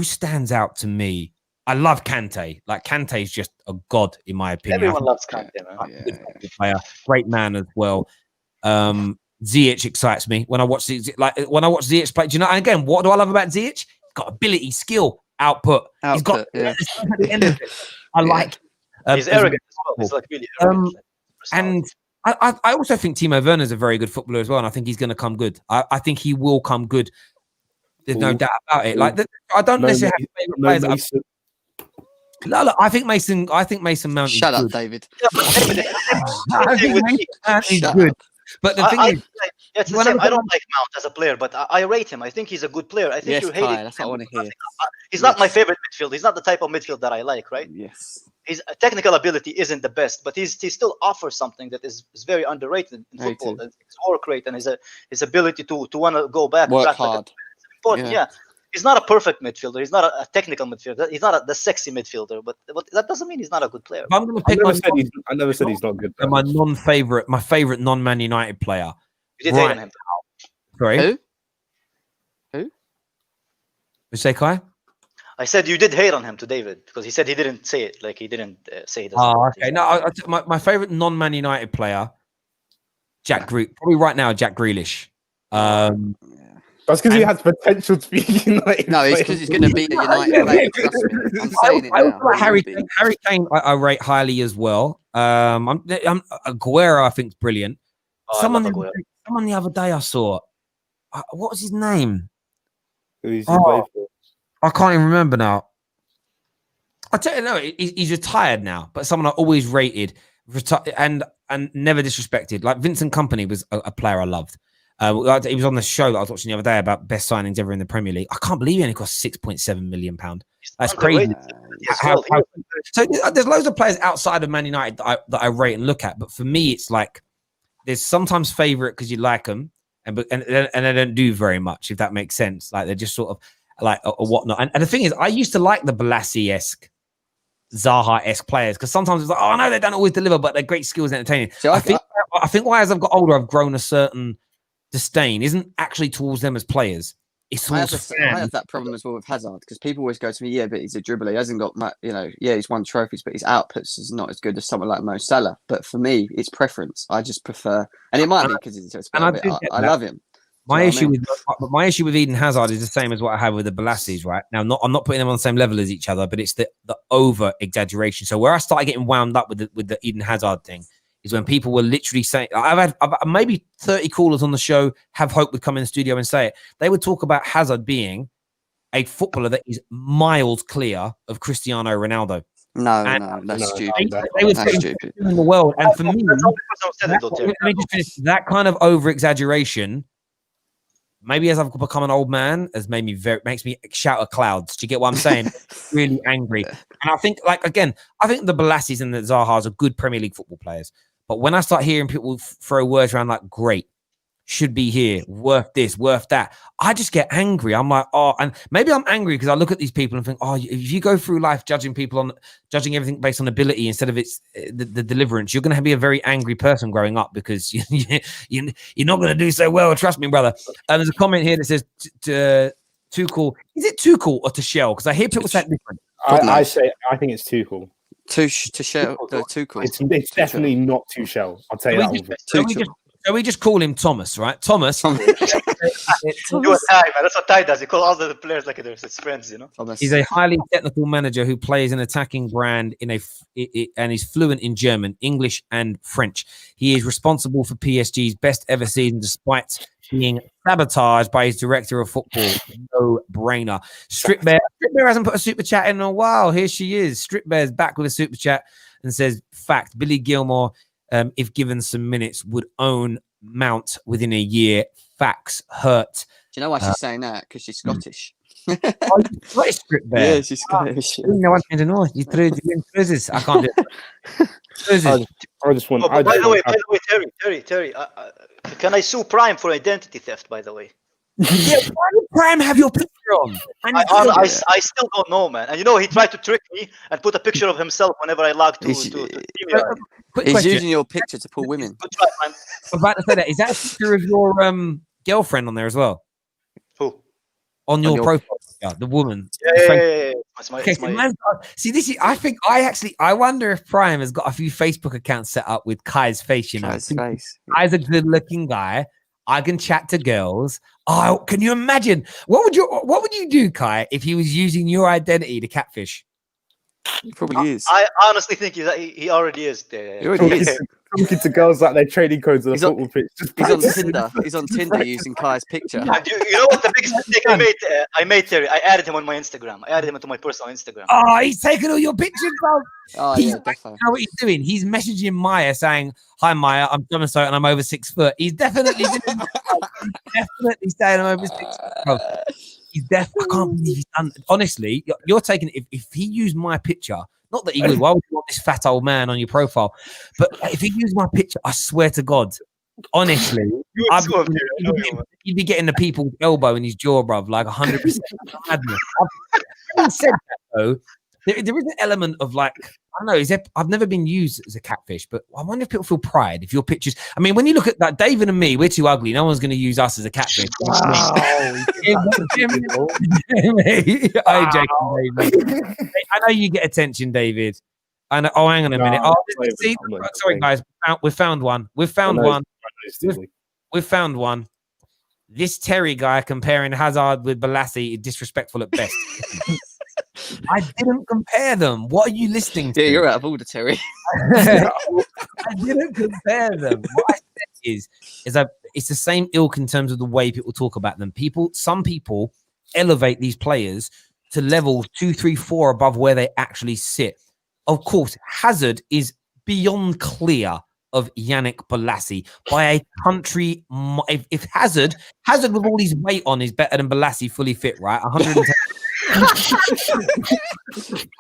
stands out to me? I love Kante. Like, Kante is just a god in my opinion. Everyone loves Kante, man. Player, great man as well. Ziyech excites me when I watch Ziyech play. Do you know? And again, what do I love about Ziyech? Got ability, skill, output. He's got at the end of it. I like. He's arrogant as well. He's like really arrogant. And I also think Timo Werner's a very good footballer as well, and I think he's going to come good. I think he will come good. There's no doubt about it. Like I don't necessarily have favorite players. Look, I think Mason Mount is Shut up, good. David. I think Mason Mount is good. But the thing is, it's the same. I don't like Mount as a player, but I rate him. I think he's a good player. I think Yes, you hate Kai, him. that's what I want to hear. He's not my favorite midfield. He's not the type of midfield that I like, right? Yes. His technical ability isn't the best, but he still offers something that is very underrated in football. His work rate and his ability to want to go back. Work hard. Important. Yeah. He's not a perfect midfielder. He's not a technical midfielder. He's not the sexy midfielder, but that doesn't mean he's not a good player. I'm going to pick I never said he's not good. my favorite non-Man United player. You did hate on him. Sorry. Who? You say Kai? I said you did hate on him to David because he said he didn't say it. Like he didn't say it. Oh, okay. No, my favorite non-Man United player, probably right now, Jack Grealish. That's because he has potential to be United. No, it's because he's going to be a United player. Trust me. I'm saying it now. Like Harry Kane, I rate highly as well. Aguero, I think, is brilliant. Someone the other day I saw. What was his name? Who's he play for? I can't even remember now. I tell you, no, he's retired now, but someone I always rated and never disrespected. Like Vincent Kompany was a player I loved. He was on the show that I was watching the other day about best signings ever in the Premier League. I can't believe he only cost £6.7 million. That's crazy. So there's loads of players outside of Man United that I rate and look at, but for me, it's like there's sometimes favourite because you like them, and they don't do very much, if that makes sense. Like they're just sort of like or whatnot. And the thing is, I used to like the Balassi-esque, Zaha-esque players because sometimes it's like, oh no, they don't always deliver, but they're great skills and entertaining. So I think why as I've got older, I've grown a certain disdain isn't actually towards them as players. It's towards I have that problem as well with Hazard because people always go to me, yeah, but he's a dribbler. He hasn't got, he's won trophies, but his outputs is not as good as someone like Mo Salah. But for me, it's preference. I just prefer, and it might be because he's just I love him. My issue with Eden Hazard is the same as what I had with the Balassis, right? Now, I'm not putting them on the same level as each other, but it's the over exaggeration. So where I started getting wound up with the Eden Hazard thing is when people were literally saying, I've had maybe 30 callers on the show, Have Hope would come in the studio and say it. They would talk about Hazard being a footballer that is miles clear of Cristiano Ronaldo. No, that's stupid. They were stupid in the world. And for me, that kind of over exaggeration, maybe as I've become an old man, has made me makes me shout at clouds. Do you get what I'm saying? Really angry. And I think, I think the Balassis and the Zahas are good Premier League football players. But when I start hearing people throw words around like great, should be here, worth this, worth that, I just get angry. I'm like, oh, and maybe I'm angry because I look at these people and think, oh, if you go through life judging everything based on ability instead of the deliverance, you're going to be a very angry person growing up because you're not going to do so well. Trust me, brother. There's a comment here that says Tuchel. Is it Tuchel or Tuchel? Because I hear people say different. I think it's Tuchel. Tuchel. It's definitely not Tuchel. I'll tell you that. So we just call him Thomas, right? Thomas. You a Ty, man. That's what Ty does. He calls all the players like they're his friends, you know. Thomas. He's a highly technical manager who plays an attacking brand and is fluent in German, English, and French. He is responsible for PSG's best ever season, despite being sabotaged by his director of football. No brainer. Strip Bear hasn't put a super chat in a while. Here she is. Strip Bear's back with a super chat and says, "Fact: Billy Gilmore, if given some minutes, would own Mount within a year. Facts hurt." Do you know why she's saying that? Because she's Scottish. Scottish Strip Bear. Yeah, she's Scottish. No one can know. You threw it. I can't do it. I just want. By the way, Terry, can I sue Prime for identity theft? By the way. Yeah, why did Prime have your picture on? I still don't know, man. And he tried to trick me and put a picture of himself whenever I logged to He's using your picture to pull women. Good try, man. I'm about to say that. Is that a picture of your girlfriend on there as well? Who? On your profile, the woman. Yeah. See, this is. I wonder if Prime has got a few Facebook accounts set up with Kai's face. Kai's face. Kai's a good-looking guy. I can chat to girls. Oh, can you imagine? What would you do, Kai, if he was using your identity to catfish? He probably is. I honestly think he already is. He already is. talking to girls like they're trading codes on a football pitch. He's on Tinder. He's on Tinder using Kai's picture. And you know what the biggest mistake I made, Terry? I added him on my Instagram. I added him into my personal Instagram. Oh, he's taking all your pictures, bro. Oh, He's yeah, definitely. You know what he's doing? He's messaging Maya saying, "Hi Maya, I'm so and so, and I'm over 6 foot." He's definitely definitely saying I'm over 6 foot. Bro. He's I can't believe he's done. Honestly, you're taking if he used my picture. Not that he would. Why would you want this fat old man on your profile? But if he used my picture, I swear to God, honestly, he'd be getting the people's elbow in his jaw, bruv, like 100%. Madness. Having said that, though, there is an element of like, I don't know, I've never been used as a catfish, but I wonder if people feel pride if your pictures. I mean, when you look at that, David and me, we're too ugly. No one's going to use us as a catfish. Wow. Hi, Jacob. I know you get attention, David. I know. Oh, hang on a minute. Oh, see, sorry, guys. We've found one. We've found one. This Terry guy comparing Hazard with Balassi is disrespectful at best. I didn't compare them. What are you listening to? Yeah, you're out of order, Terry. I didn't compare them. What I said is that it's the same ilk in terms of the way people talk about them. Some people elevate these players to levels 2, 3, 4 above where they actually sit. Of course, Hazard is beyond clear of Yannick Bolasie by a country. If Hazard with all his weight on is better than Bolasie fully fit, right? 110.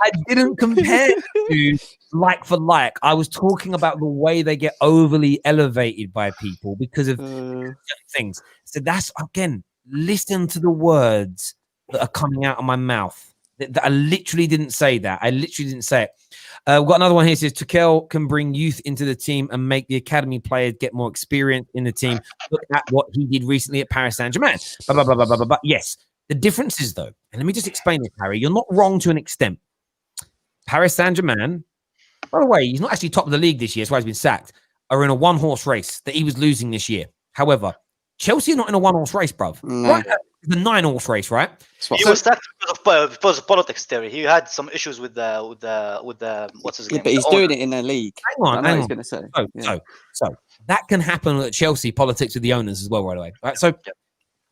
I didn't compare to like for like. I was talking about the way they get overly elevated by people because of things. So that's, again, listen to the words that are coming out of my mouth. That I literally didn't say that. I literally didn't say it. We've got another one here. It says Tuchel can bring youth into the team and make the academy players get more experience in the team. Look at what he did recently at Paris Saint-Germain. Blah, blah, blah, blah, blah, blah, blah. Yes. The difference is, though, and let me just explain it, Harry. You're not wrong to an extent. Paris Saint-Germain, by the way, he's not actually top of the league this year. That's why he's been sacked. Are in a one-horse race that he was losing this year. However, Chelsea are not in a one-horse race, bruv. No. Right? The 9-horse race, right? He was sacked because of politics, Terry. He had some issues with the what's his name? Yeah, but he's doing it in their league. Hang on. He's going to say. So that can happen at Chelsea, politics with the owners as well, right away. Right? So,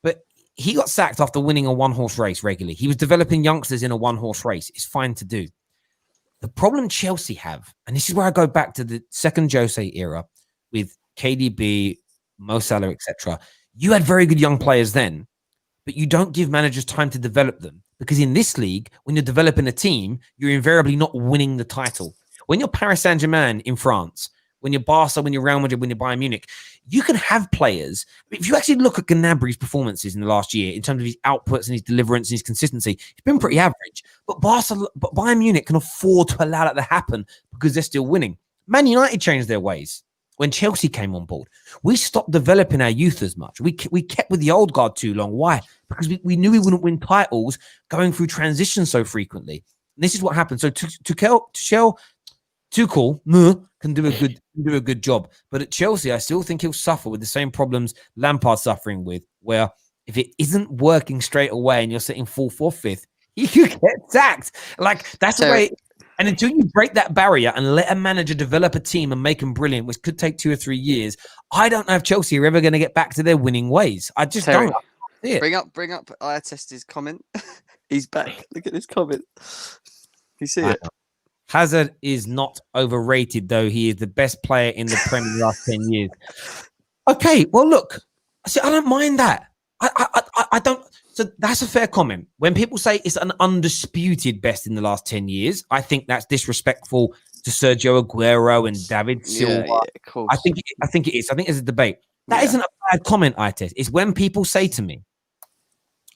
but he got sacked after winning a one-horse race regularly. He was developing youngsters in a one-horse race. It's fine to do. The problem Chelsea have, and this is where I go back to the second Jose era with KDB, Mo Salah, etc. You had very good young players then, but you don't give managers time to develop them because in this league, when you're developing a team, you're invariably not winning the title. When you're Paris Saint-Germain in France, when you're Barca, when you're Real Madrid, when you're Bayern Munich, you can have players. If you actually look at Gnabry's performances in the last year in terms of his outputs and his deliverance and his consistency, he's been pretty average. But Bayern Munich can afford to allow that to happen because they're still winning. Man United changed their ways when Chelsea came on board. We stopped developing our youth as much. We kept with the old guard too long. Why? Because we knew we wouldn't win titles going through transition so frequently. And this is what happened. So Tuchel can do a good job, but at Chelsea, I still think he'll suffer with the same problems Lampard's suffering with. Where if it isn't working straight away and you're sitting 4th or 5th, you could get sacked. Like that's the way. And until you break that barrier and let a manager develop a team and make them brilliant, which could take 2 or 3 years, I don't know if Chelsea are ever going to get back to their winning ways. I just don't see it. Bring up Iatest's comment. He's back. Look at this comment. You see it? Hazard is not overrated, though. He is the best player in the Premier League last 10 years. Okay, well, look. See, I don't mind that. I don't. So that's a fair comment. When people say it's an undisputed best in the last 10 years, I think that's disrespectful to Sergio Aguero and David Silva. Yeah, of course. I think it is. I think there's a debate. That isn't a bad comment, Itest. It's when people say to me,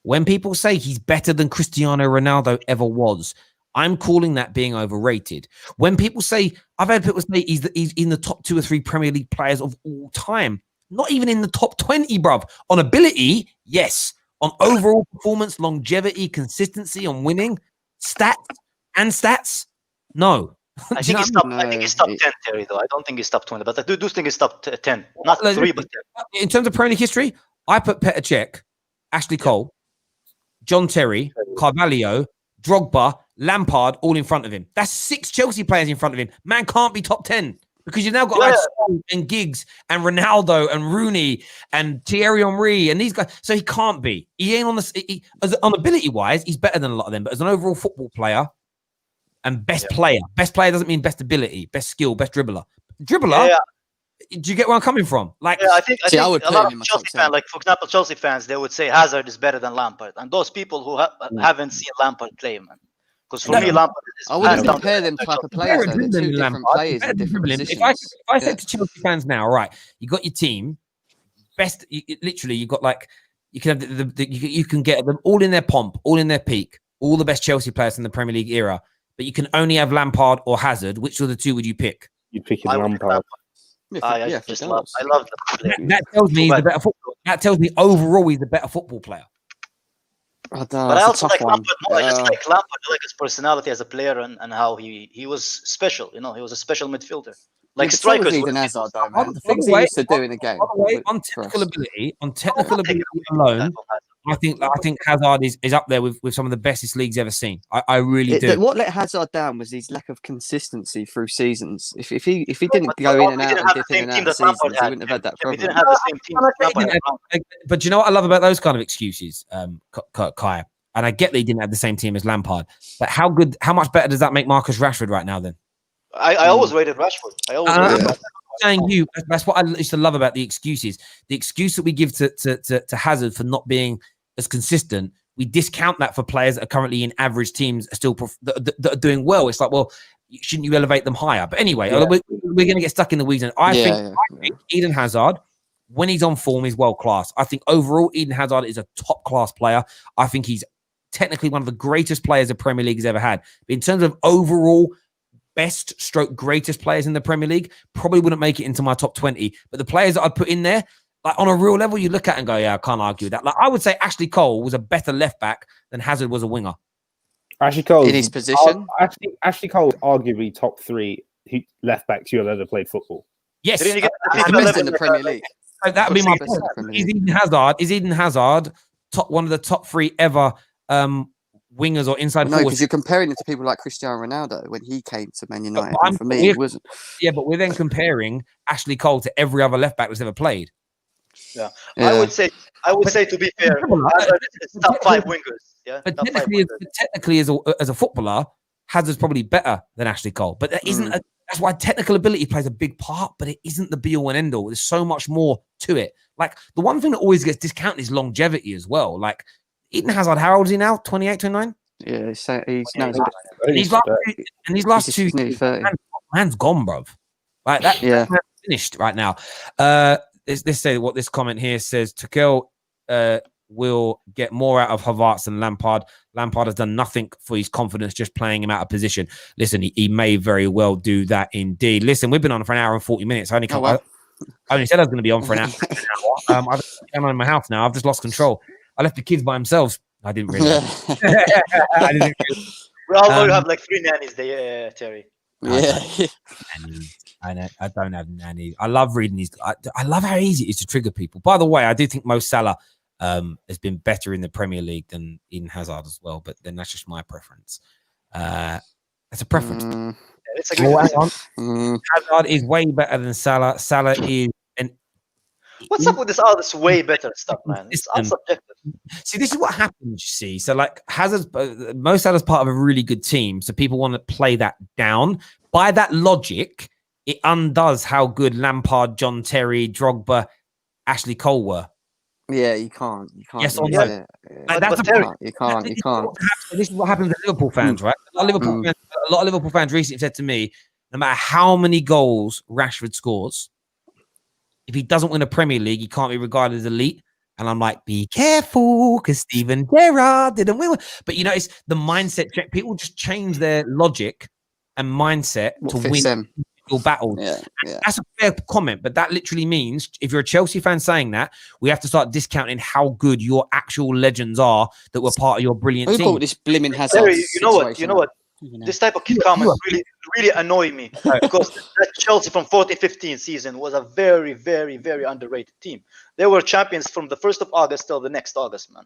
he's better than Cristiano Ronaldo ever was, I'm calling that being overrated. When people say, I've had people say he's in the top 2 or 3 Premier League players of all time, not even in the top 20, bruv. On ability, yes. On overall performance, longevity, consistency, on winning, stats, no. I think he's top 10, Terry, though. I don't think he's top 20, but I do think he's top 10. Not 3, but 10. In terms of Premier League history, I put Petr Cech, Ashley Cole, John Terry, Carvalho, Drogba, Lampard, all in front of him. That's 6 Chelsea players in front of him. Man can't be top 10. because you've now got like Son and Giggs and Ronaldo and Rooney and Thierry Henry and these guys. So he can't be. He ain't on the on ability wise, he's better than a lot of them. But as an overall football player and best player doesn't mean best ability, best skill, best dribbler. Yeah. Do you get where I'm coming from? Like, I think I would a lot of Chelsea fans, like for example, Chelsea fans, they would say Hazard is better than Lampard, and those people who haven't seen Lampard play, man. Because for me, Lampard is I wouldn't hands down compare them type of players. Though. They're two different players in different positions. If I said to Chelsea fans now, right, you got your team, literally, you got like you can have you can get them all in their pomp, all in their peak, all the best Chelsea players in the Premier League era, but you can only have Lampard or Hazard. Which of the two would you pick? You'd pick Lampard. I love that. That tells me he's the better football. That tells me overall he's the better football player. But I also like Lampard more. I just like Lampard, like his personality as a player and how he was special. You know, he was a special midfielder. Like strikers. Eden Hazard, though, man. The things he used to do in the game. On technical ability alone, I think Hazard is up there with some of the best this league's ever seen. I really do. What let Hazard down was his lack of consistency through seasons. If he didn't go in and out and dip in and out of seasons, he wouldn't have had that problem. We didn't have the same team. But do you know what I love about those kind of excuses, Kai? And I get that he didn't have the same team as Lampard, but how much better does that make Marcus Rashford right now then? I always rated Rashford. That's what I used to love about the excuses. The excuse that we give to Hazard for not being as consistent, we discount that for players that are currently in average teams are still that are doing well. It's like, well, shouldn't you elevate them higher? But anyway, we're going to get stuck in the weeds. And I think Eden Hazard, when he's on form, is world class. I think overall Eden Hazard is a top class player. I think he's technically one of the greatest players the Premier League has ever had. But in terms of overall best stroke greatest players in the Premier League, probably wouldn't make it into my top 20. But the players that I'd put in there, like on a real level, you look at and go, yeah, I can't argue with that. Like I would say Ashley Cole was a better left back than Hazard was a winger. Ashley Cole in his position. Ashley Cole is arguably top 3 left backs who have ever played football. Yes, in the Premier League. So that would be my point. Is Eden Hazard one of the top 3 ever wingers or inside forwards? No, because you're comparing it to people like Cristiano Ronaldo when he came to Man United. And for me, it wasn't. Yeah, but we're then comparing Ashley Cole to every other left back that's ever played. Yeah. I would say to be fair, Hazard is top 5 wingers. Yeah, but technically, as a footballer, Hazard's probably better than Ashley Cole. But that isn't. That's why technical ability plays a big part, but it isn't the be all and end all. There's so much more to it. Like the one thing that always gets discounted is longevity as well. Like Eden Hazard, how old is he now? 28, 29? Yeah, these last two man's gone, bruv. Like that, that's finished right now. Let's say what this comment here says. Tuchel will get more out of Havertz than Lampard. Lampard has done nothing for his confidence, just playing him out of position. Listen, he may very well do that indeed. Listen, we've been on for an hour and 40 minutes. I only said I was going to be on for an hour. I'm in my house now. I've just lost control. I left the kids by themselves. I didn't really. We all have like 3 nannies there, Terry. Yeah. I know. I don't have nannies. I love reading these. I love how easy it is to trigger people. By the way, I do think Mo Salah has been better in the Premier League than Eden Hazard as well. But then that's just my preference. It's a preference. It's a good Hazard is way better than Salah. Salah is What's up with this way better stuff, man? It's unsubjective. See, this is what happens, you see. So, like, Mo Salah's part of a really good team, so people want to play that down. By that logic, it undoes how good Lampard, John Terry, Drogba, Ashley Cole were. Yeah, you can't. Yes or no? You can't. This is what happens to Liverpool fans, right? A lot of Liverpool fans recently said to me, no matter how many goals Rashford scores, if he doesn't win a Premier League, he can't be regarded as elite. And I'm like, be careful, because Steven Gerrard didn't win. But, you know, it's the mindset check. People just change their logic and mindset to win your battles. Yeah. That's a fair comment, but that literally means if you're a Chelsea fan saying that, we have to start discounting how good your actual legends are that were part of your brilliant team. Who brought this blimmin' Hazard? You know what? This type of comments really annoy me because that Chelsea from 14-15 season was a very, very, very underrated team. They were champions from the 1st of August till the next August, man.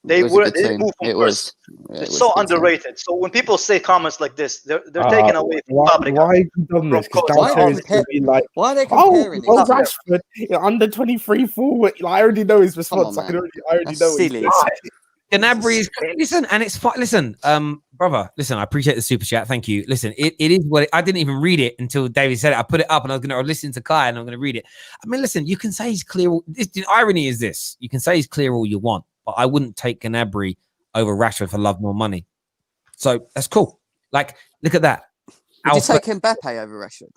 They was a were good they team. moved from It was. first. Yeah, it It's was so a good team. underrated. So when people say comments like this, they're taking away from Fabregas. Why have you done this? Because Why downstairs are it's going to be like, Why are they oh, comparing well, each other? Rashford, you're under 23 forward. Like, I already know his response. on, I man. already That's know what he's silly. going to say. Gnabry is listen, and it's fine. Listen, brother, listen. I appreciate the super chat. Thank you. Listen, it is what I didn't even read it until David said it. I put it up, and I was going to listen to Kai, and I'm going to read it. I mean, listen, you can say he's clear. The irony is this: you can say he's clear all you want, but I wouldn't take Gnabry over Rashford for love nor money. So that's cool. Like, look at that. Would you take Mbappe over Rashford?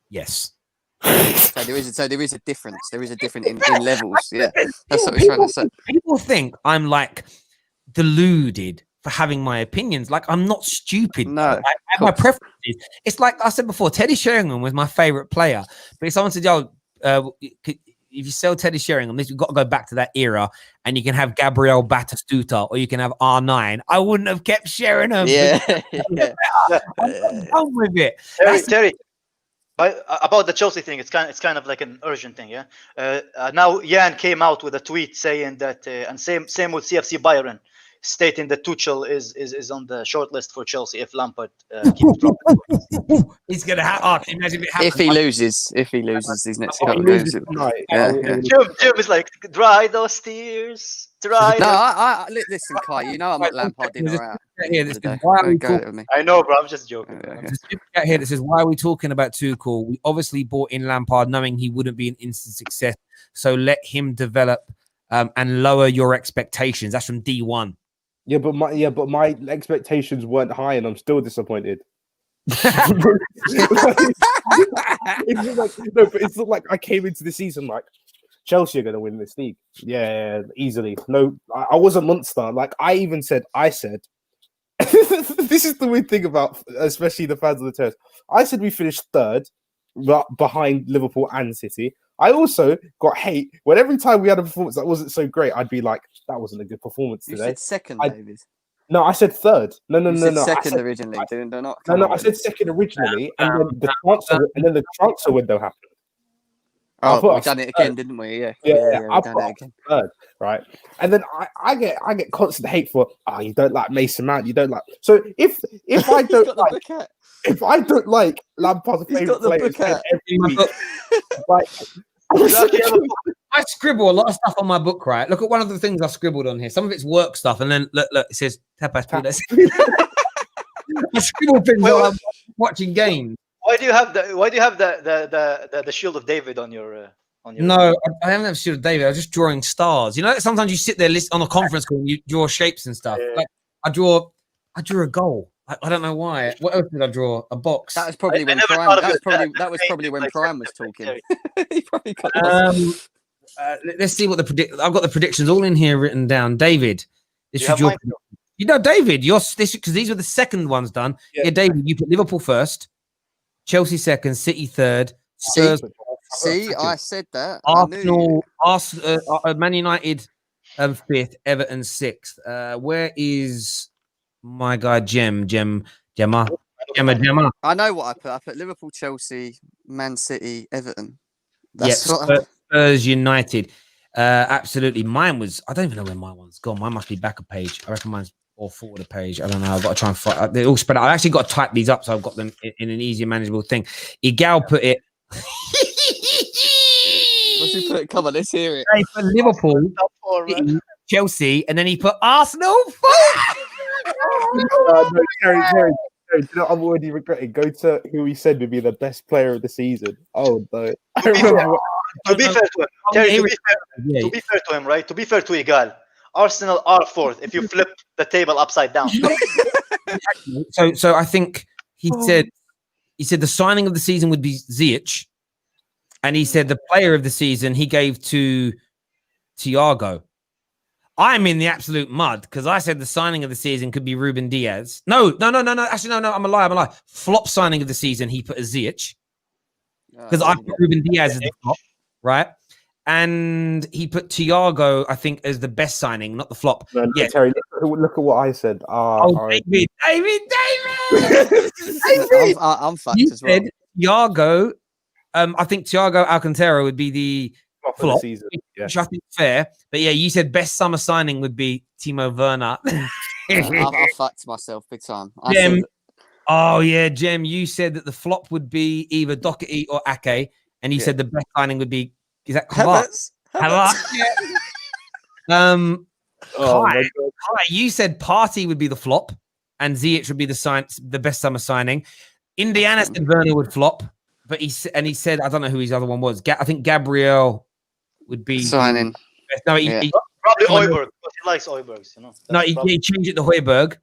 Yes. So there is a difference. There is a difference in levels. Yeah, that's what we're trying to say. People think I'm like deluded for having my opinions. Like, I'm not stupid. No, I have my preferences. It's like I said before, Teddy Sheringham was my favorite player. But if someone said, "Yo, if you sell Teddy Sheringham, you've got to go back to that era, and you can have Gabriel Batistuta or you can have R9," I wouldn't have kept Sheringham. Yeah, I'm done with it. Terry. About the Chelsea thing, it's kind of like an urgent thing, yeah. Now Jan came out with a tweet saying that, and same with CFC Bayern, stating that Tuchel is on the short list for Chelsea if Lampard keeps dropping. He's gonna have. Imagine if it happens. if he loses these next If he couple of loses games. tonight, Yeah. Jim is like, dry those tears. Dry. No, those-" I listen, Kai. You know I'm at Lampard in or out. Here, this is why we Go talk. with me. I know, bro. I'm just joking. Okay. There's a super chat here that says, "Why are we talking about Tuchel? We obviously bought in Lampard knowing he wouldn't be an instant success. So let him develop and lower your expectations." That's from D1. Yeah, but my expectations weren't high, and I'm still disappointed. It's not like I came into the season like Chelsea are going to win this league. Yeah, easily. No, I was a monster. Like I said, this is the weird thing about, especially the fans of the Terrace. I said we finished third, behind Liverpool and City. I also got hate when every time we had a performance that wasn't so great, I'd be like, that wasn't a good performance You today. said second, David. No, I said third. No. Second originally. I said second originally, and then the transfer window happened. Oh, we done it again, didn't we? Yeah, we done it again. Third, right? And then I get constant hate for you don't like Mason Mount, you don't like. So if I don't like if I don't like Lampard's favorite players every week, like. I scribble a lot of stuff on my book, right? Look at one of the things I scribbled on here. Some of it's work stuff, and then look, it says tapas. I scribble things while I'm watching games. Why do you have the Shield of David on your? No, I haven't have Shield of David. I was just drawing stars. You know, sometimes you sit there on a conference call and you draw shapes and stuff. Yeah. Like I drew a goal. I don't know why. What else did I draw? A box. That was probably when Prime. That was probably when Prime was talking. He probably got lost. Let's see what I've got the predictions all in here written down. David, this is your. You know, David, because these were the second ones done. Yeah, David, you put Liverpool first, Chelsea second, City third. See, I said that. Arsenal, Man United fifth, Everton sixth. Where is my guy Gemma? I know what I put. I put Liverpool, Chelsea, Man City, Everton. Yes, Spurs, United. Absolutely. Mine was, I don't even know where my one's gone. Mine must be back a page. I reckon mine's all forward a page. I don't know. I've got to try and find. They're all spread out. I actually got to type these up so I've got them in an easier manageable thing. Igal put it. What's he put? Come on, let's hear it. He put Liverpool, Chelsea, and then he put Arsenal. Terry, you know, I'm already regretting. Go to who he said would be the best player of the season. Oh no! To be fair to him, Terry, to be fair to him, right? To be fair to Igal, Arsenal are fourth. If you flip the table upside down. So I think he said the signing of the season would be Ziyech, and he said the player of the season he gave to Thiago. I'm in the absolute mud because I said the signing of the season could be Ruben Diaz. No. Actually, no. I'm a lie. Flop signing of the season, he put a Ziyech because I put Ruben Diaz as the flop, right? And he put Thiago, I think, as the best signing, not the flop. No, Terry, look at what I said. David! I'm fucked you as well. Thiago. I think Thiago Alcantara would be Flop of the flop, season. Yeah. which I think is fair. But yeah, you said best summer signing would be Timo Werner. I fucked myself big time. Jem, oh yeah, Jem, you said that the flop would be either Doherty or Ake, and you said the best signing would be Havertz. Kai, you said Partey would be the flop, and Ziyech would be the best summer signing. Indiana said Werner would flop, but he said I don't know who his other one was. I think Gabriel would be signing. No, probably Højbjerg, because he likes Højbjergs, you know. No, he changed it to Højbjerg.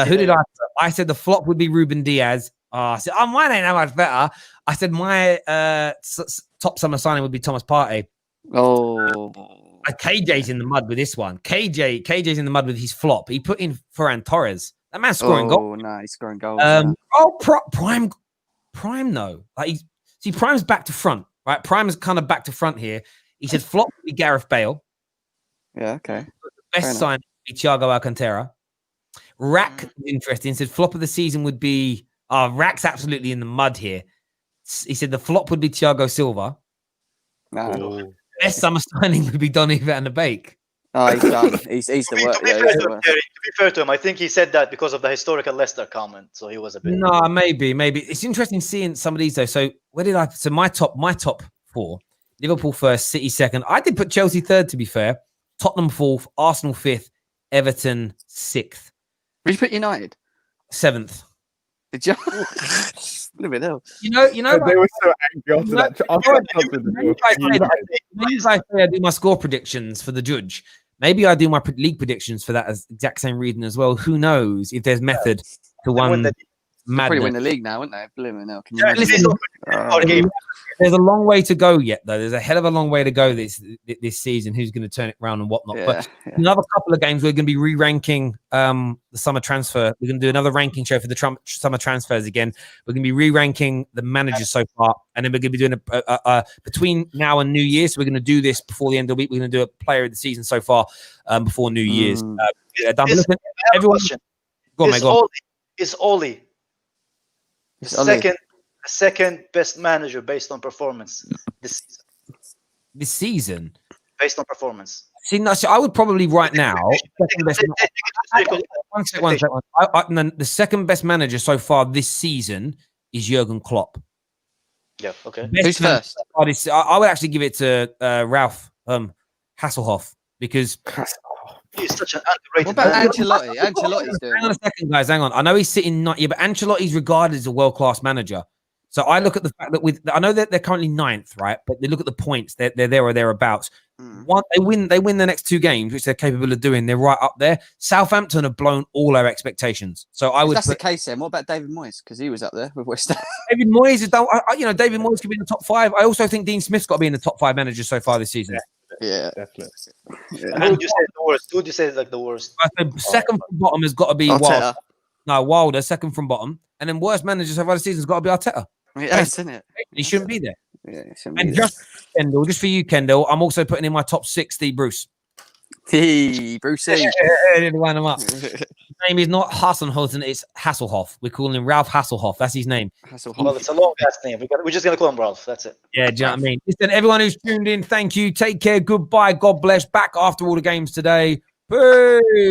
Who did I say? I said the flop would be Ruben Diaz. I said, mine ain't that much better. I said my top summer signing would be Thomas Partey. Oh. KJ's in the mud with this one. KJ's in the mud with his flop. He put in Ferran Torres. That man's scoring goals. Oh, no, he's scoring goals. Prime though. Like, see, Prime's back to front, right? Prime's kind of back to front here. He said flop would be Gareth Bale. Yeah, okay. Best sign would be Thiago Alcantara. Rack is interesting. Said flop of the season would be Rack's absolutely in the mud here. He said the flop would be Thiago Silva. No. Best summer signing would be Donny Van de Beek. Oh, he's done. He's the worst. To be fair to him, I think he said that because of the historical Leicester comment. So he was a bit. No, maybe. It's interesting seeing some of these though. So where did I? So my top four: Liverpool first, City second. I did put Chelsea third. To be fair, Tottenham fourth, Arsenal fifth, Everton sixth. Did you put United? Seventh. Did you? You know, they were so angry after that. Maybe I say I do my score predictions for the judge. Maybe I do my league predictions for that as exact same reason as well. Who knows if there's method to one madness. Probably win the league now, wouldn't they? Blooming hell. Can you There's a long way to go yet, though. There's a hell of a long way to go this season. Who's going to turn it around and whatnot? But another couple of games, we're going to be re-ranking the summer transfer. We're going to do another ranking show for the summer transfers again. We're going to be re-ranking the managers so far, and then we're going to be doing a between now and New Year's. So we're going to do this before the end of the week. We're going to do a player of the season so far before New Year's. Everyone, go on, mate. Go on. Is Oli the second best manager based on performance this season? Based on performance. See, no, so I would probably right now. One second. The second best manager so far this season is Jurgen Klopp. Yeah. Okay. Who's first? I would actually give it to Ralph Hasselhoff because. He's such an underrated. What about Ancelotti? Ancelotti's doing. Hang on a second, guys. Hang on. I know he's sitting not here, but Ancelotti's regarded as a world-class manager. So I look at the fact that I know that they're currently 9th, right? But they look at the points; they're there or thereabouts. They win the next 2 games, which they're capable of doing. They're right up there. Southampton have blown all our expectations. So I would. If that's the case, then what about David Moyes? Because he was up there with West Ham. David Moyes is done. David Moyes could be in the top 5. I also think Dean Smith's got to be in the top 5 managers so far this season. Yeah, definitely. And who would you say is the worst? Who would you say is like the worst? Second from bottom has got to be Wilder. No, Wilder, second from bottom. And then worst manager so far this season has got to be Arteta. Yeah, isn't it? He shouldn't be there. Yeah, and just for you, Kendall, I'm also putting in my top 6 Steve Bruce. Hey, Brucey. Line him up. His name is not Hasselhoff, it's Hasselhoff. We're calling him Ralph Hasselhoff. That's his name. Well, it's a long ass name. We're just going to call him Ralph. That's it. Yeah, do you know what I mean? Listen, everyone who's tuned in, thank you. Take care. Goodbye. God bless. Back after all the games today. Peace.